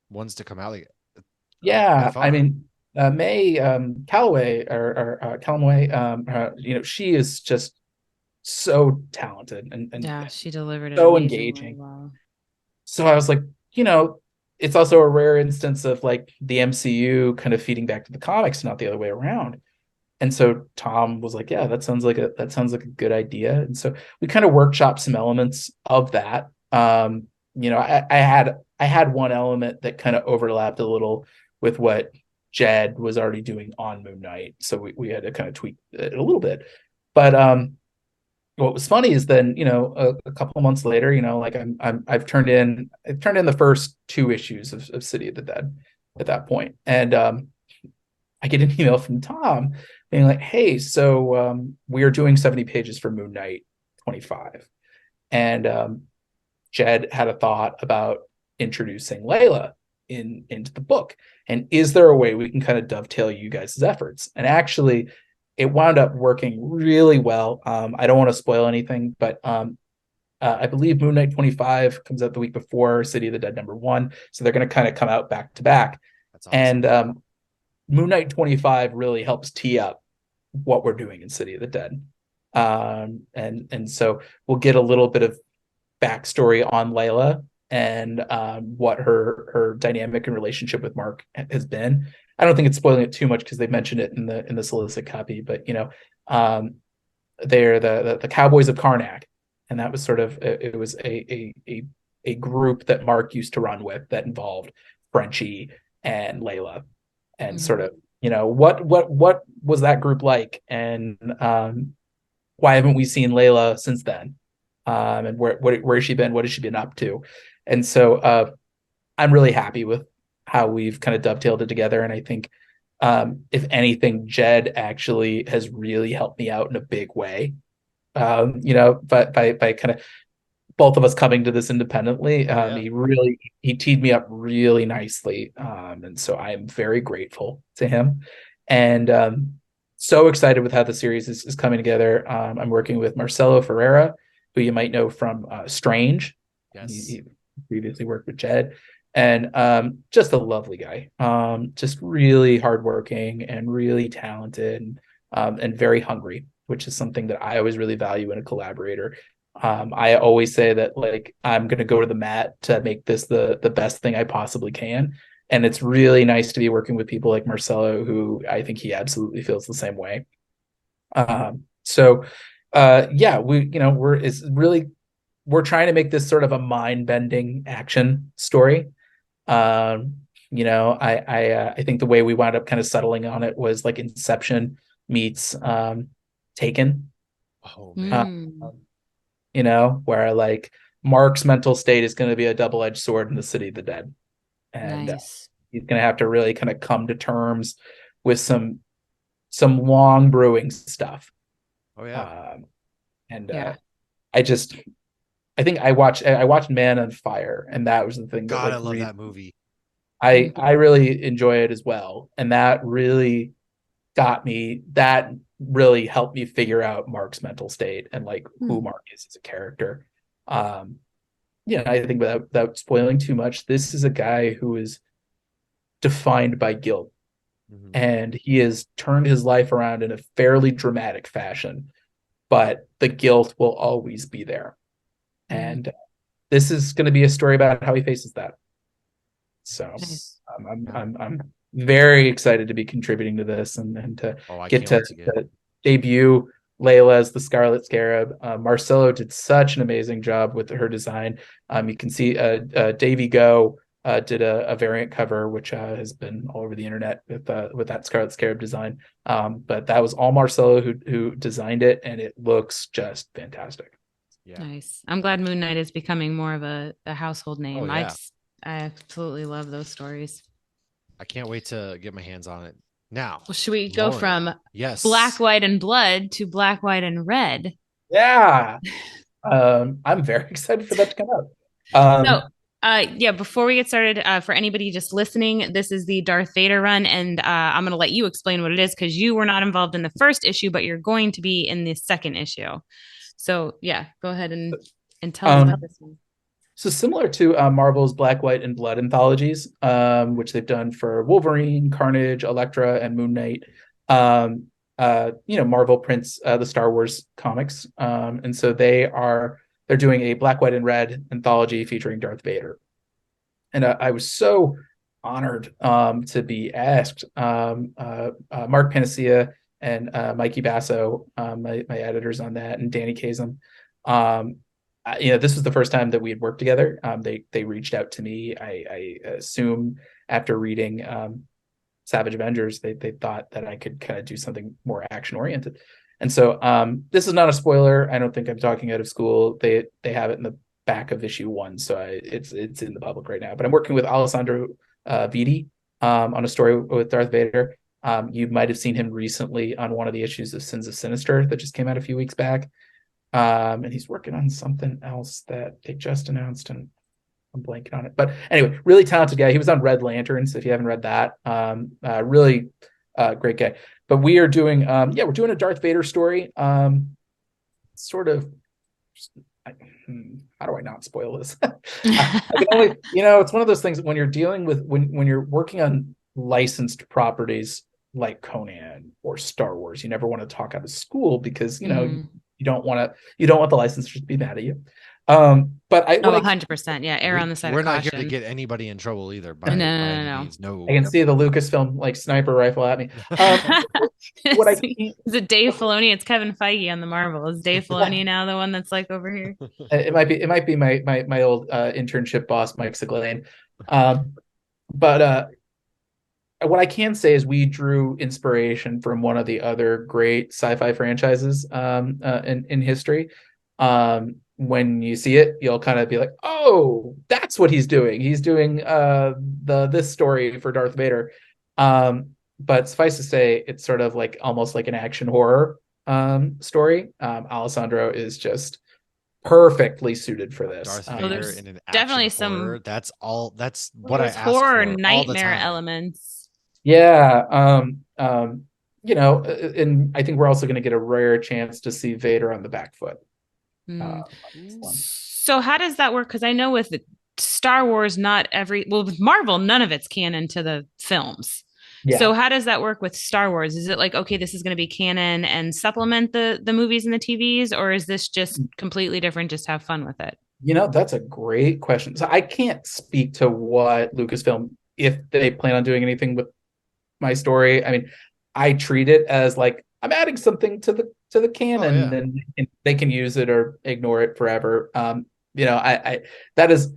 Speaker 1: ones to come out. Like, by
Speaker 3: Yeah, I
Speaker 1: far.
Speaker 3: mean, May Calloway or Calloway, you know, she is just so talented and
Speaker 2: Yeah, she delivered it
Speaker 3: so
Speaker 2: amazingly
Speaker 3: engaging.
Speaker 2: well.
Speaker 3: So I was like, you know, it's also a rare instance of like the MCU kind of feeding back to the comics, not the other way around. And so Tom was like, yeah, that sounds like a good idea. And so we kind of workshopped some elements of that. You know, I had one element that kind of overlapped a little with what Jed was already doing on Moon Knight. So we had to kind of tweak it a little bit. But what was funny is then, you know, a couple of months later, you know, like I've turned in the first 2 issues of City of the Dead at that point. And I get an email from Tom being like, hey, so we are doing 70 pages for Moon Knight 25. And Jed had a thought about introducing Layla into the book. And is there a way we can kind of dovetail you guys' efforts? And actually, it wound up working really well. I don't want to spoil anything, but I believe Moon Knight 25 comes out the week before City of the Dead #1. So they're going to kind of come out back to back.
Speaker 1: That's awesome.
Speaker 3: And Moon Knight 25 really helps tee up what we're doing in City of the Dead. And so we'll get a little bit of backstory on Layla and what her dynamic and relationship with Mark has been. I don't think it's spoiling it too much because they mentioned it in the solicit copy, but you know, they're the Cowboys of Karnak, and that was sort of it was a group that Mark used to run with that involved Frenchie and Layla, and sort of, you know, what was that group like, and why haven't we seen Layla since then, and where has she been, what has she been up to? And so I'm really happy with how we've kind of dovetailed it together. And I think, if anything, Jed actually has really helped me out in a big way. You know, but by kind of both of us coming to this independently,
Speaker 1: Yeah.
Speaker 3: he teed me up really nicely. And so I am very grateful to him. And so excited with how the series is coming together. I'm working with Marcelo Ferreira, who you might know from Strange.
Speaker 1: Yes.
Speaker 3: He previously worked with Jed, and just a lovely guy, just really hardworking and really talented, and very hungry, which is something that I always really value in a collaborator. I always say that like I'm going to go to the mat to make this the best thing I possibly can, and it's really nice to be working with people like Marcelo, who I think he absolutely feels the same way. So yeah, we're trying to make this sort of a mind-bending action story. You know, I think the way we wound up kind of settling on it was like Inception meets Taken.
Speaker 1: Oh man.
Speaker 3: You know, where like Mark's mental state is going to be a double-edged sword in the City of the Dead, and
Speaker 2: Nice.
Speaker 3: he's going to have to really kind of come to terms with some long brewing stuff.
Speaker 1: Oh yeah.
Speaker 3: And
Speaker 2: Yeah.
Speaker 3: I think I watched Man on Fire, and that was the thing that
Speaker 1: God,
Speaker 3: like
Speaker 1: I love that movie.
Speaker 3: I really enjoy it as well, and that really got me. That really helped me figure out Mark's mental state and like who Mark is as a character. Yeah, I think without spoiling too much, this is a guy who is defined by guilt, and he has turned his life around in a fairly dramatic fashion, but the guilt will always be there. And this is going to be a story about how he faces that. So I'm very excited to be contributing to this and to
Speaker 1: Oh, I
Speaker 3: get
Speaker 1: can't wait to get
Speaker 3: debut Layla as the Scarlet Scarab. Marcelo did such an amazing job with her design. You can see Davey Go did a variant cover, which has been all over the internet with that Scarlet Scarab design. But that was all Marcelo who designed it, and it looks just fantastic.
Speaker 1: Yeah.
Speaker 2: Nice. I'm glad Moon Knight is becoming more of a household name.
Speaker 1: Oh, yeah.
Speaker 2: I absolutely love those stories.
Speaker 1: I can't wait to get my hands on it. Now,
Speaker 2: Well, should we go
Speaker 1: Lauren,
Speaker 2: from
Speaker 1: yes,
Speaker 2: Black, White, and Blood to Black, White, and Red?
Speaker 3: Yeah. I'm very excited for that to come out.
Speaker 2: So, yeah, before we get started, for anybody just listening, this is the Darth Vader run, and I'm going to let you explain what it is because you were not involved in the first issue, but you're going to be in the second issue. So, yeah, go ahead and tell us about this one.
Speaker 3: So similar to Marvel's Black, White, and Blood anthologies, which they've done for Wolverine, Carnage, Elektra, and Moon Knight. Marvel prints the Star Wars comics, and so they're doing a Black, White, and Red anthology featuring Darth Vader. And I was so honored to be asked. Mark Panacea and Mikey Basso, my editors on that, and Danny Kazem. This was the first time that we had worked together. They reached out to me. I assume after reading Savage Avengers, they thought that I could kind of do something more action oriented. And so this is not a spoiler. I don't think I'm talking out of school. They have it in the back of issue 1, so it's in the public right now. But I'm working with Alessandro Vitti on a story with Darth Vader. You might have seen him recently on one of the issues of Sins of Sinister that just came out a few weeks back. And he's working on something else that they just announced, and I'm blanking on it. But anyway, really talented guy. He was on Red Lanterns, if you haven't read that. Really great guy. But we are doing, we're doing a Darth Vader story. Sort of, how do I not spoil this? I can only, it's one of those things when you're dealing with, when you're working on licensed properties like Conan or Star Wars, you never want to talk out of school because, you don't want the licensors to be mad at you. But
Speaker 2: 100%. Yeah, err on the side of caution.
Speaker 1: We're not here to get anybody in trouble either.
Speaker 2: No.
Speaker 1: No.
Speaker 3: I can see the Lucasfilm like sniper rifle at me.
Speaker 2: Is it Dave Filoni? It's Kevin Feige on the Marvel. Is Dave Filoni now the one that's like over here?
Speaker 3: It might be my old internship boss, Mike Siglain. But what I can say is we drew inspiration from one of the other great sci-fi franchises in history. When you see it, you'll kind of be like, "Oh, that's what he's doing. He's doing this story for Darth Vader." But suffice to say, it's sort of like almost like an action horror story. Alessandro is just perfectly suited for this.
Speaker 1: Darth Vader in an
Speaker 2: definitely
Speaker 1: action horror.
Speaker 2: some.
Speaker 1: That's what I asked
Speaker 2: horror
Speaker 1: for
Speaker 2: nightmare elements.
Speaker 3: Yeah. And I think we're also going to get a rare chance to see Vader on the back foot.
Speaker 2: So how does that work? Because I know with Star Wars, with Marvel, none of it's canon to the films. Yeah. So how does that work with Star Wars? Is it like, okay, this is going to be canon and supplement the movies and the TVs, or is this just completely different? Just have fun with it.
Speaker 3: That's a great question. So I can't speak to what Lucasfilm, if they plan on doing anything with my story. I mean, I treat it as like I'm adding something to the canon, and they can use it or ignore it forever. I that is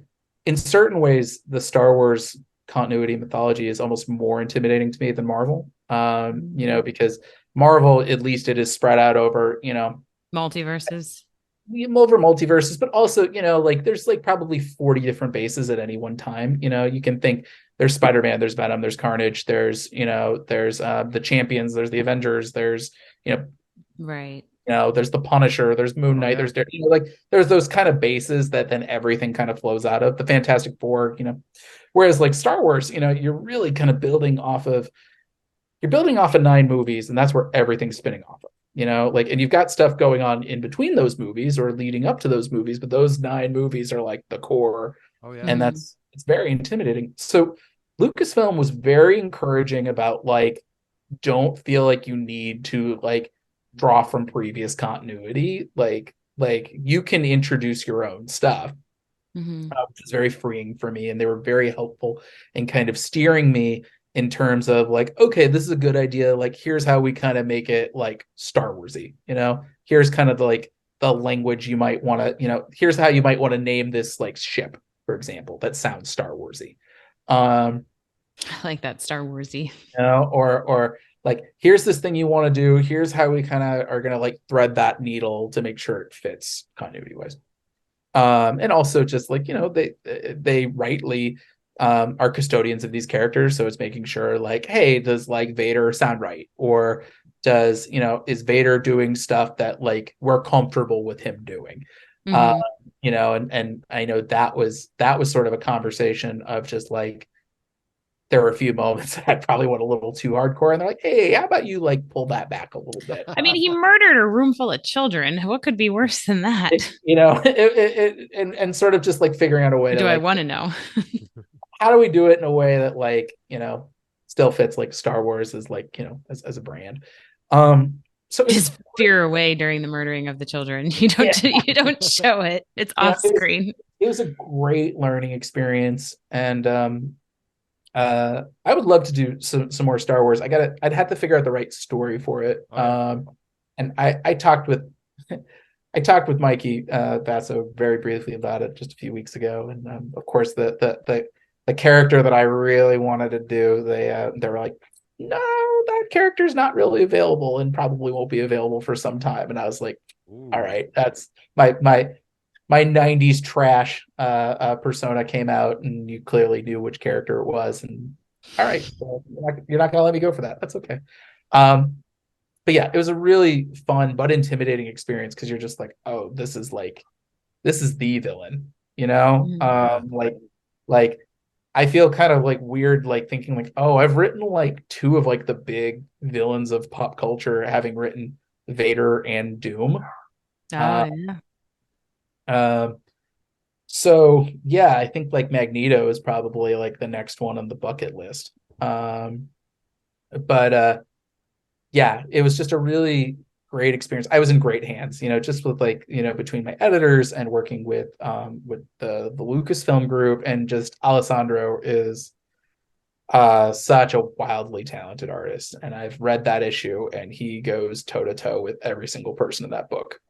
Speaker 3: in certain ways the Star Wars continuity mythology is almost more intimidating to me than Marvel. Because Marvel, at least it is spread out over
Speaker 2: multiverses.
Speaker 3: Over multiverses, but also there's like probably 40 different bases at any one time. You can think there's Spider-Man, there's Venom, there's Carnage, there's the Champions, there's the Avengers, there's
Speaker 2: right,
Speaker 3: there's the Punisher, there's Moon Knight, there's there's those kind of bases that then everything kind of flows out of. The Fantastic Four, whereas like Star Wars, you're really kind of building off of 9 movies, and that's where everything's spinning off of. And you've got stuff going on in between those movies or leading up to those movies, but those 9 movies are like the core. And it's very intimidating. So Lucasfilm was very encouraging about like, don't feel like you need to like draw from previous continuity. Like you can introduce your own stuff, which is very freeing for me. And they were very helpful in kind of steering me in terms of like, okay, this is a good idea. Like, here's how we kind of make it like Star Warsy, here's kind of the language you might want to, here's how you might want to name this like ship, for example, that sounds Star Warsy.
Speaker 2: I like that, Star Warsy.
Speaker 3: Or like, here's this thing you want to do. Here's how we kind of are going to like thread that needle to make sure it fits continuity wise. And also just like, they rightly are custodians of these characters. So it's making sure like, hey, does like Vader sound right? Or does, is Vader doing stuff that like we're comfortable with him doing?
Speaker 2: Mm-hmm.
Speaker 3: And I know that was sort of a conversation of just like, there were a few moments that I probably went a little too hardcore, and they're like, hey, how about you like pull that back a little bit?
Speaker 2: I mean, he murdered a room full of children. What could be worse than that?
Speaker 3: And sort of just like figuring out a way
Speaker 2: Do
Speaker 3: to
Speaker 2: I
Speaker 3: like,
Speaker 2: want to know?
Speaker 3: how do we do it in a way that like, still fits like Star Wars as like, as a brand. So
Speaker 2: just veer away during the murdering of the children. You don't show it. It's off screen.
Speaker 3: It was a great learning experience. And I would love to do some more Star Wars. I'd have to figure out the right story for it. And I talked with Mikey Basso very briefly about it just a few weeks ago. And of course the character that I really wanted to do, they were like, no, that character's not really available and probably won't be available for some time. And I was like, all right, that's my 90s trash persona came out, and you clearly knew which character it was. And all right, well, you're not gonna let me go for that. That's okay. But yeah, it was a really fun but intimidating experience, because you're just like, oh, this is the villain, like I feel kind of like weird, like thinking like, oh, I've written like two of like the big villains of pop culture, having written Vader and Doom.
Speaker 2: Yeah.
Speaker 3: So yeah, I think like Magneto is probably like the next one on the bucket list. But yeah, it was just a really great experience. I was in great hands, just with like, between my editors and working with the Lucasfilm group, and just Alessandro is such a wildly talented artist, and I've read that issue, and he goes toe to toe with every single person in that book.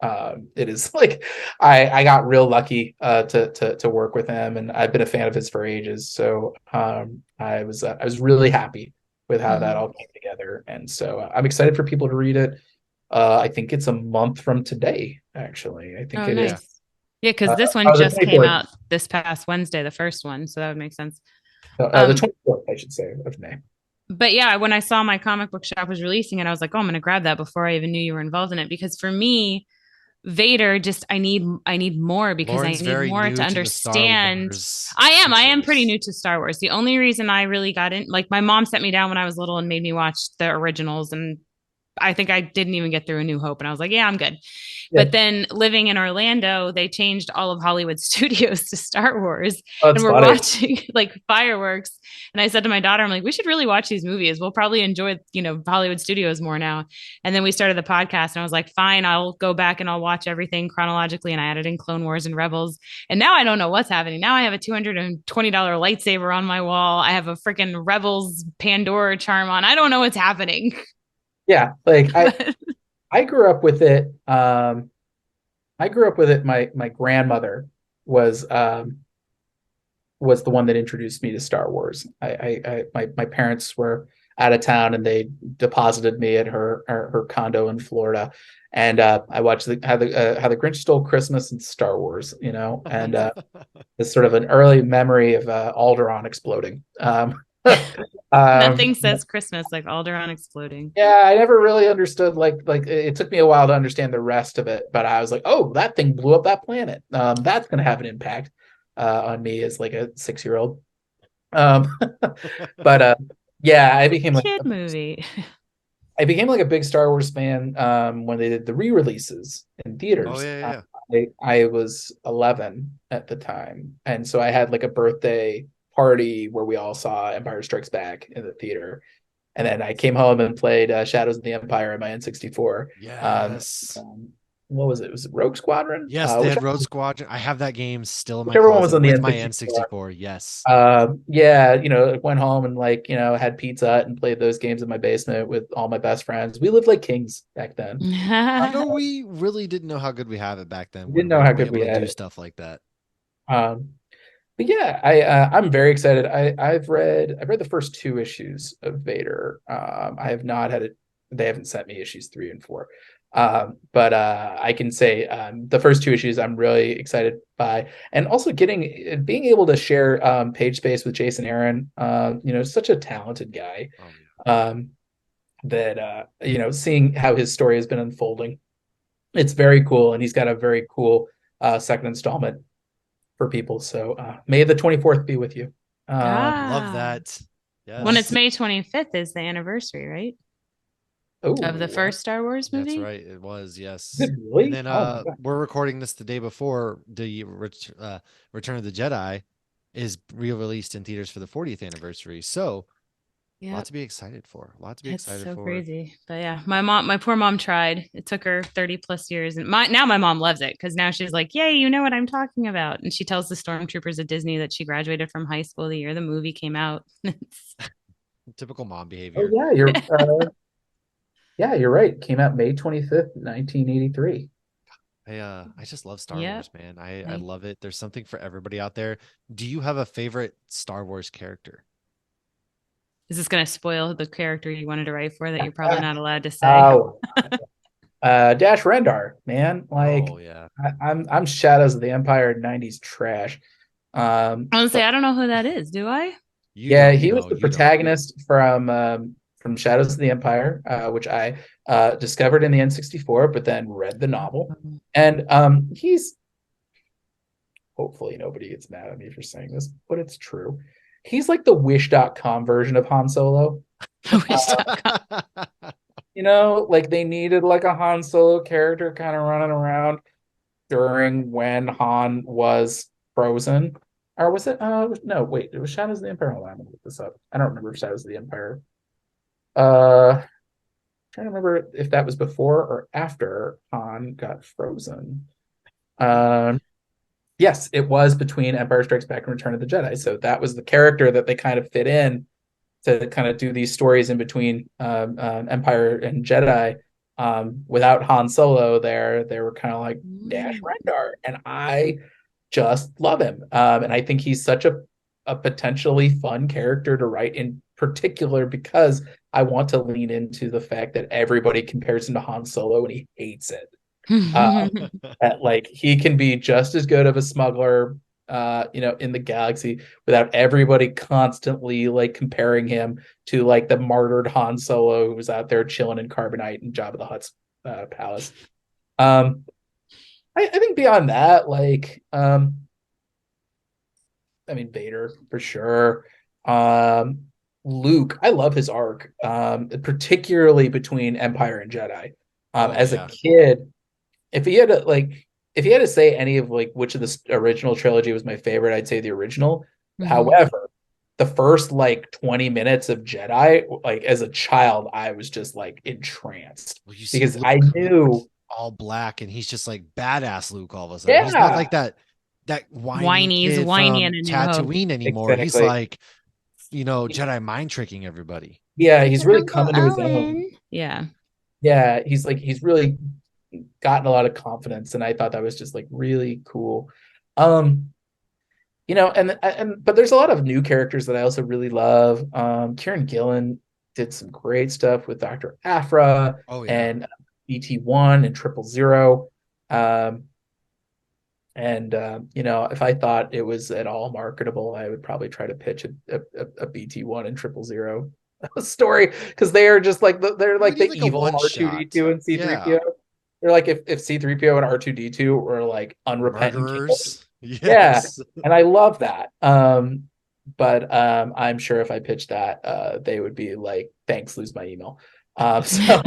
Speaker 3: It is like I got real lucky to work with him, and I've been a fan of his for ages. So I was really happy with how that all came together, and so I'm excited for people to read it. I think it's a month from today, actually. I think it is.
Speaker 2: Yeah, because this one just came out this past Wednesday, the first one, so that would make sense.
Speaker 3: The 24th, I should say, of May.
Speaker 2: But yeah, when I saw my comic book shop was releasing it, I was like, oh, I'm going to grab that before I even knew you were involved in it. Because for me, Vader, just I need more, because
Speaker 1: Lauren's
Speaker 2: I need more to understand. I am pretty new to Star Wars. The only reason I really got in, like my mom set me down when I was little and made me watch the originals, and I think I didn't even get through A New Hope, and I was like, yeah, I'm good. Yeah. But then living in Orlando, they changed all of Hollywood studios to Star Wars. And we're watching like fireworks. And I said to my daughter, I'm like, we should really watch these movies. We'll probably enjoy, Hollywood studios more now. And then we started the podcast, and I was like, fine, I'll go back and I'll watch everything chronologically. And I added in Clone Wars and Rebels. And now I don't know what's happening. Now I have a $220 lightsaber on my wall. I have a freaking Rebels Pandora charm on. I don't know what's happening.
Speaker 3: Yeah, like I grew up with it. My grandmother was the one that introduced me to Star Wars. My parents were out of town, and they deposited me at her condo in Florida, and I watched how the Grinch Stole Christmas and Star Wars, and it's sort of an early memory of Alderaan exploding.
Speaker 2: Nothing says Christmas like Alderaan exploding.
Speaker 3: Yeah, I never really understood like it took me a while to understand the rest of it, but I was like, oh, that thing blew up that planet. That's going to have an impact on me as like a 6-year-old. But yeah, I became like
Speaker 2: kid movie.
Speaker 3: I became like a big Star Wars fan when they did the re-releases in theaters.
Speaker 1: Oh yeah.
Speaker 3: I was 11 at the time, and so I had like a birthday party where we all saw Empire Strikes Back in the theater, and then I came home and played Shadows of the Empire in my N64.
Speaker 1: Yes.
Speaker 3: what was it? Was it Rogue Squadron?
Speaker 1: Yes, they had Road Squadron. I have that game still in my
Speaker 3: Whichever one was
Speaker 1: closet
Speaker 3: on the
Speaker 1: with my
Speaker 3: N64.
Speaker 1: N64. Yes.
Speaker 3: Yeah, went home and like, had pizza and played those games in my basement with all my best friends. We lived like kings back then.
Speaker 1: You know, we really didn't know how good we have it back then
Speaker 3: We
Speaker 1: when
Speaker 3: didn't know
Speaker 1: we
Speaker 3: how
Speaker 1: were
Speaker 3: good
Speaker 1: able
Speaker 3: we
Speaker 1: to
Speaker 3: had
Speaker 1: do
Speaker 3: it.
Speaker 1: stuff like that.
Speaker 3: Um, but yeah, I'm very excited. I've read the first two issues of Vader. I have not had it. They haven't sent me issues 3 and 4. But I can say the first two issues I'm really excited by, and also being able to share page space with Jason Aaron. Such a talented guy.
Speaker 1: Oh yeah.
Speaker 3: That seeing how his story has been unfolding, it's very cool, and he's got a very cool second installment for people. So May the 24th be with you.
Speaker 1: Love
Speaker 2: Ah.
Speaker 1: that.
Speaker 2: When it's
Speaker 1: Yes.
Speaker 2: May 25th is the anniversary, right? Of the
Speaker 3: Oh,
Speaker 2: first Star Wars
Speaker 1: That's
Speaker 2: movie?
Speaker 1: right. It was,
Speaker 3: is it
Speaker 1: yes. And
Speaker 3: really?
Speaker 1: then
Speaker 3: Oh my God.
Speaker 1: we're recording this the day before the Return of the Jedi is re-released in theaters for the 40th anniversary. So, a lot
Speaker 2: Yep.
Speaker 1: to be excited for. A lot to be
Speaker 2: It's
Speaker 1: excited
Speaker 2: so
Speaker 1: for.
Speaker 2: crazy. But yeah, my poor mom tried. It took her 30 plus years. And now my mom loves it because now she's like, yay, you know what I'm talking about. And she tells the stormtroopers at Disney that she graduated from high school the year the movie came out.
Speaker 1: Typical mom
Speaker 3: Oh
Speaker 1: behavior.
Speaker 3: yeah, you're right. Came out May 25th, 1983.
Speaker 1: I just love Star
Speaker 2: Yep.
Speaker 1: Wars, man. I
Speaker 2: Like,
Speaker 1: love it. There's something for everybody out there. Do you have a favorite Star Wars character?
Speaker 2: is this going to spoil the character you wanted to write for that you're probably
Speaker 3: Ah,
Speaker 2: not allowed to say?
Speaker 3: oh, Dash Rendar, man. Like
Speaker 1: Oh yeah.
Speaker 3: I'm Shadows of the Empire '90s trash.
Speaker 2: I want to say,
Speaker 3: But
Speaker 2: I don't know who that is. Do I?
Speaker 1: You
Speaker 3: yeah,
Speaker 1: don't,
Speaker 3: he was the
Speaker 1: you don't.
Speaker 3: protagonist from Shadows of the Empire, which I discovered in the N64, but then read the novel. And he's hopefully nobody gets mad at me for saying this, but it's true. He's like the Wish.com version of Han Solo. Like they needed like a Han Solo character kind of running around during when Han was frozen. Or was it no, wait, it was Shadows of the Empire. Hold on, I'm gonna look this up. I don't remember Shadows of the Empire. Trying to remember if that was before or after Han got frozen. Um yes, it was between Empire Strikes Back and Return of the Jedi. So that was the character that they kind of fit in to kind of do these stories in between Empire and Jedi. Without Han Solo there, they were kind of like Dash
Speaker 2: Mm.
Speaker 3: Rendar, and I just love him. And I think he's such a potentially fun character to write, in particular because I want to lean into the fact that everybody compares him to Han Solo and he hates it. That like he can be just as good of a smuggler in the galaxy without everybody constantly like comparing him to like the martyred Han Solo who was out there chilling in Carbonite and Jabba the Hutt's palace. I think beyond that, like I mean Vader for sure. Luke, I love his arc, particularly between Empire and Jedi.
Speaker 1: Oh
Speaker 3: As a
Speaker 1: yeah.
Speaker 3: kid, if he had to like if he had to say any of like which of the original trilogy was my favorite, I'd say the original.
Speaker 2: Mhm.
Speaker 3: However, the first like 20 minutes of Jedi, like as a child, I was just like entranced
Speaker 1: Well, you see
Speaker 3: because I
Speaker 1: Luke
Speaker 3: knew,
Speaker 1: all black and he's just like badass Luke all of a sudden. He's not
Speaker 3: yeah,
Speaker 1: like that whiny
Speaker 2: He's
Speaker 1: kid
Speaker 2: whiny in
Speaker 1: from
Speaker 2: A New Hope.
Speaker 1: Tatooine anymore. He's
Speaker 3: exactly.
Speaker 1: like, Jedi mind tricking everybody.
Speaker 3: Yeah,
Speaker 2: It's
Speaker 3: he's
Speaker 2: like
Speaker 3: really
Speaker 2: Uncle
Speaker 3: coming to his own.
Speaker 2: Owen. Yeah.
Speaker 3: Yeah, he's really gotten a lot of confidence, and I thought that was just like really cool. Um, but there's a lot of new characters that I also really love. Kieran Gillen did some great stuff with Dr. Aphra
Speaker 1: Oh yeah.
Speaker 3: and BT1 and Triple Zero. Um, and if I thought it was at all marketable, I would probably try to pitch a BT1 and Triple Zero story because they are just like they're
Speaker 1: We
Speaker 3: like
Speaker 1: need
Speaker 3: the
Speaker 1: like a
Speaker 3: evil
Speaker 1: one shot.
Speaker 3: R2D2 and
Speaker 1: Yeah.
Speaker 3: C3PO. They're like if C3PO and R2D2 were like unrepentant killers.
Speaker 1: Murderers.
Speaker 3: Yeah,
Speaker 1: Yes.
Speaker 3: and I love that. But I'm sure if I pitched that, they would be like, "Thanks, lose my email." So,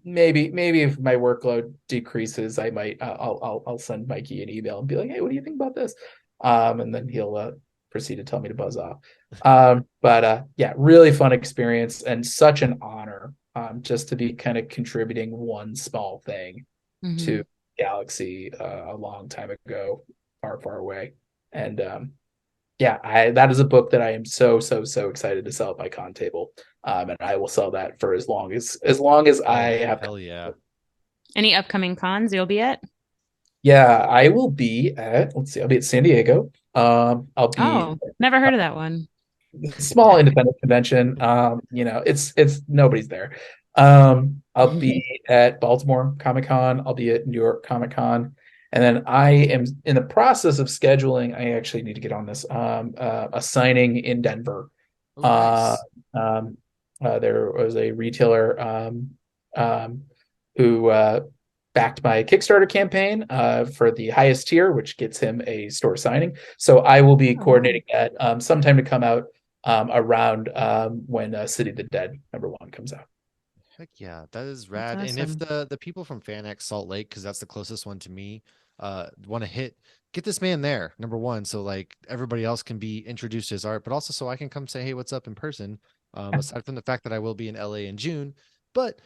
Speaker 3: maybe if my workload decreases, I might I'll send Mikey an email and be like, "Hey, what do you think about this?" And then he'll proceed to tell me to buzz off. But yeah, really fun experience and such an honor just to be kind of contributing one small thing
Speaker 2: Mhm.
Speaker 3: to galaxy a long time ago, far, far away. And yeah, I that is a book that I am so, so, so excited to sell at my con table. And I will sell that for as long as I
Speaker 1: Oh,
Speaker 3: have.
Speaker 1: hell yeah.
Speaker 2: Any upcoming cons you'll be at?
Speaker 3: Yeah, I will be at, let's see, I'll be at San Diego. I'll be
Speaker 2: Oh, never heard of that one.
Speaker 3: small independent convention. It's nobody's there. I'll be at Baltimore Comic Con. I'll be at New York Comic Con, and then I am in the process of scheduling. I actually need to get on this. A signing in Denver.
Speaker 1: Oh,
Speaker 3: Uh,
Speaker 1: nice.
Speaker 3: um, there was a retailer who backed my Kickstarter campaign for the highest tier, which gets him a store signing. So I will be
Speaker 2: Oh, wow.
Speaker 3: coordinating that sometime to come out around when City of the Dead #1 comes out.
Speaker 1: Heck yeah, that is
Speaker 2: That's
Speaker 1: rad. And if
Speaker 2: awesome.
Speaker 1: the people from FanX Salt Lake, because that's the closest one to me, want to get this man there, #1, so like everybody else can be introduced to his art, but also so I can come say, hey, what's up in person. Aside from the fact that I will be in LA in June, but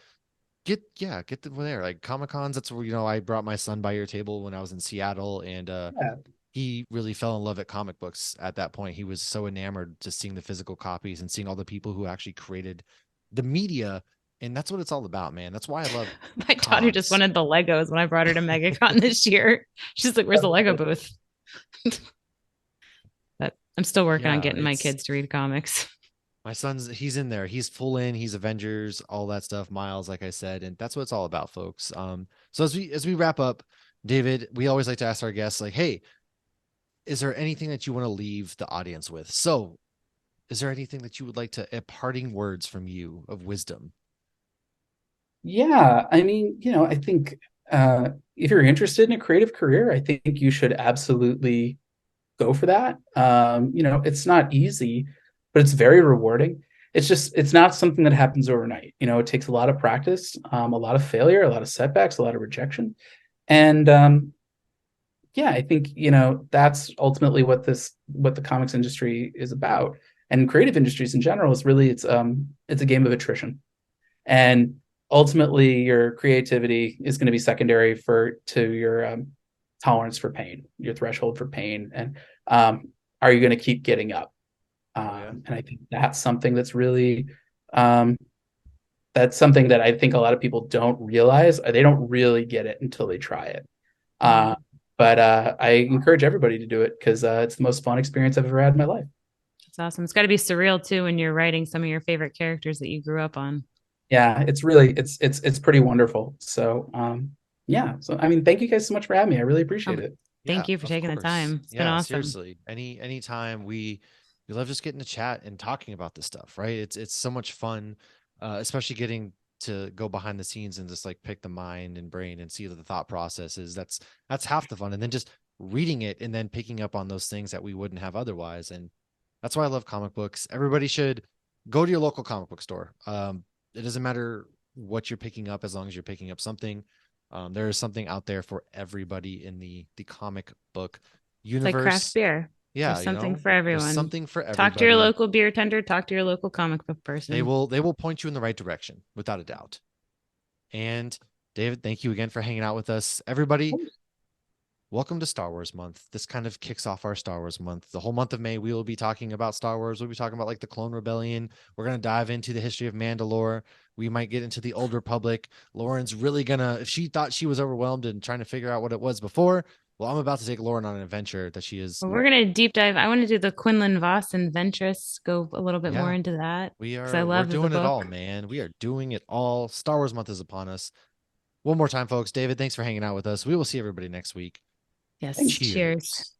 Speaker 1: get them there. Like Comic Cons, that's where I brought my son by your table when I was in Seattle, and
Speaker 3: Yeah,
Speaker 1: he really fell in love at comic books at that point. He was so enamored just seeing the physical copies and seeing all the people who actually created the media. And that's what it's all about, man. That's why I love
Speaker 2: My daughter just
Speaker 1: cons.
Speaker 2: wanted the Legos when I brought her to MegaCon this year. She's like, "Where's the Lego booth?" But I'm still working on
Speaker 1: Yeah,
Speaker 2: getting my
Speaker 1: it's
Speaker 2: kids to read comics.
Speaker 1: my son's he's in there. He's full in, he's Avengers, all that stuff, Miles, like I said, and that's what it's all about, folks. So as we wrap up, David, we always like to ask our guests, like, hey, is there anything that you want to leave the audience with? So is there anything that you would like to parting words from you of wisdom?
Speaker 3: yeah. I mean, I think if you're interested in a creative career, I think you should absolutely go for that. It's not easy, but it's very rewarding. It's not something that happens overnight. It takes a lot of practice, a lot of failure, a lot of setbacks, a lot of rejection. And yeah, I think, that's ultimately what the comics industry is about. And creative industries in general is really it's a game of attrition. And ultimately your creativity is going to be secondary to your tolerance for pain, your threshold for pain. And are you going to keep getting up?
Speaker 1: Oh yeah.
Speaker 3: And I think um, that's something that I think a lot of people don't realize. They don't really get it until they try it. Uh,
Speaker 2: Mm,
Speaker 3: but I encourage everybody to do it because it's the most fun experience I've ever had in my life.
Speaker 2: that's awesome. It's got to be surreal too when you're writing some of your favorite characters that you grew up on.
Speaker 3: Yeah, it's pretty wonderful. So yeah. So I mean, thank you guys so much for having me. I really appreciate
Speaker 2: Um,
Speaker 3: it.
Speaker 1: Yeah,
Speaker 2: Thank you for
Speaker 1: of
Speaker 2: taking the
Speaker 1: course.
Speaker 2: time. It's been
Speaker 1: Yeah,
Speaker 2: awesome.
Speaker 1: seriously. Anytime we love just getting to chat and talking about this stuff, right? It's so much fun, especially getting to go behind the scenes and just like pick the mind and brain and see the thought processes. That's half the fun. And then just reading it and then picking up on those things that we wouldn't have otherwise. And that's why I love comic books. Everybody should go to your local comic book store. It doesn't matter what you're picking up as long as you're picking up something. There is something out there for everybody in the comic book
Speaker 2: It's like craft
Speaker 1: universe.
Speaker 2: beer.
Speaker 1: Yeah,
Speaker 2: There's something for
Speaker 1: there's
Speaker 2: everyone.
Speaker 1: something for
Speaker 2: Talk to your
Speaker 1: everybody.
Speaker 2: local beer tender, talk to your local comic book
Speaker 1: They
Speaker 2: person.
Speaker 1: will point you in the right direction without a doubt. And David, thank you again for hanging out with us. Everybody, welcome to Star Wars month. This kind of kicks off our Star Wars month. The whole month of May, we will be talking about Star Wars. We'll be talking about like the Clone Rebellion. We're going to dive into the history of Mandalore. We might get into the Old Republic. Lauren's really gonna, if she thought she was overwhelmed and trying to figure out what it was before, well, I'm about to take Lauren on an adventure that she is.
Speaker 2: Well, we're gonna deep dive. I want to do the Quinlan Voss and Ventress, go a little bit more
Speaker 1: Yeah,
Speaker 2: into that because I
Speaker 1: we're
Speaker 2: love the
Speaker 1: doing it all,
Speaker 2: book.
Speaker 1: man. We are doing it all. Star Wars month is upon us. One more time, folks. David, thanks for hanging out with us. We will see everybody next week.
Speaker 2: Yes,
Speaker 3: Thanks.
Speaker 2: cheers.
Speaker 1: Cheers.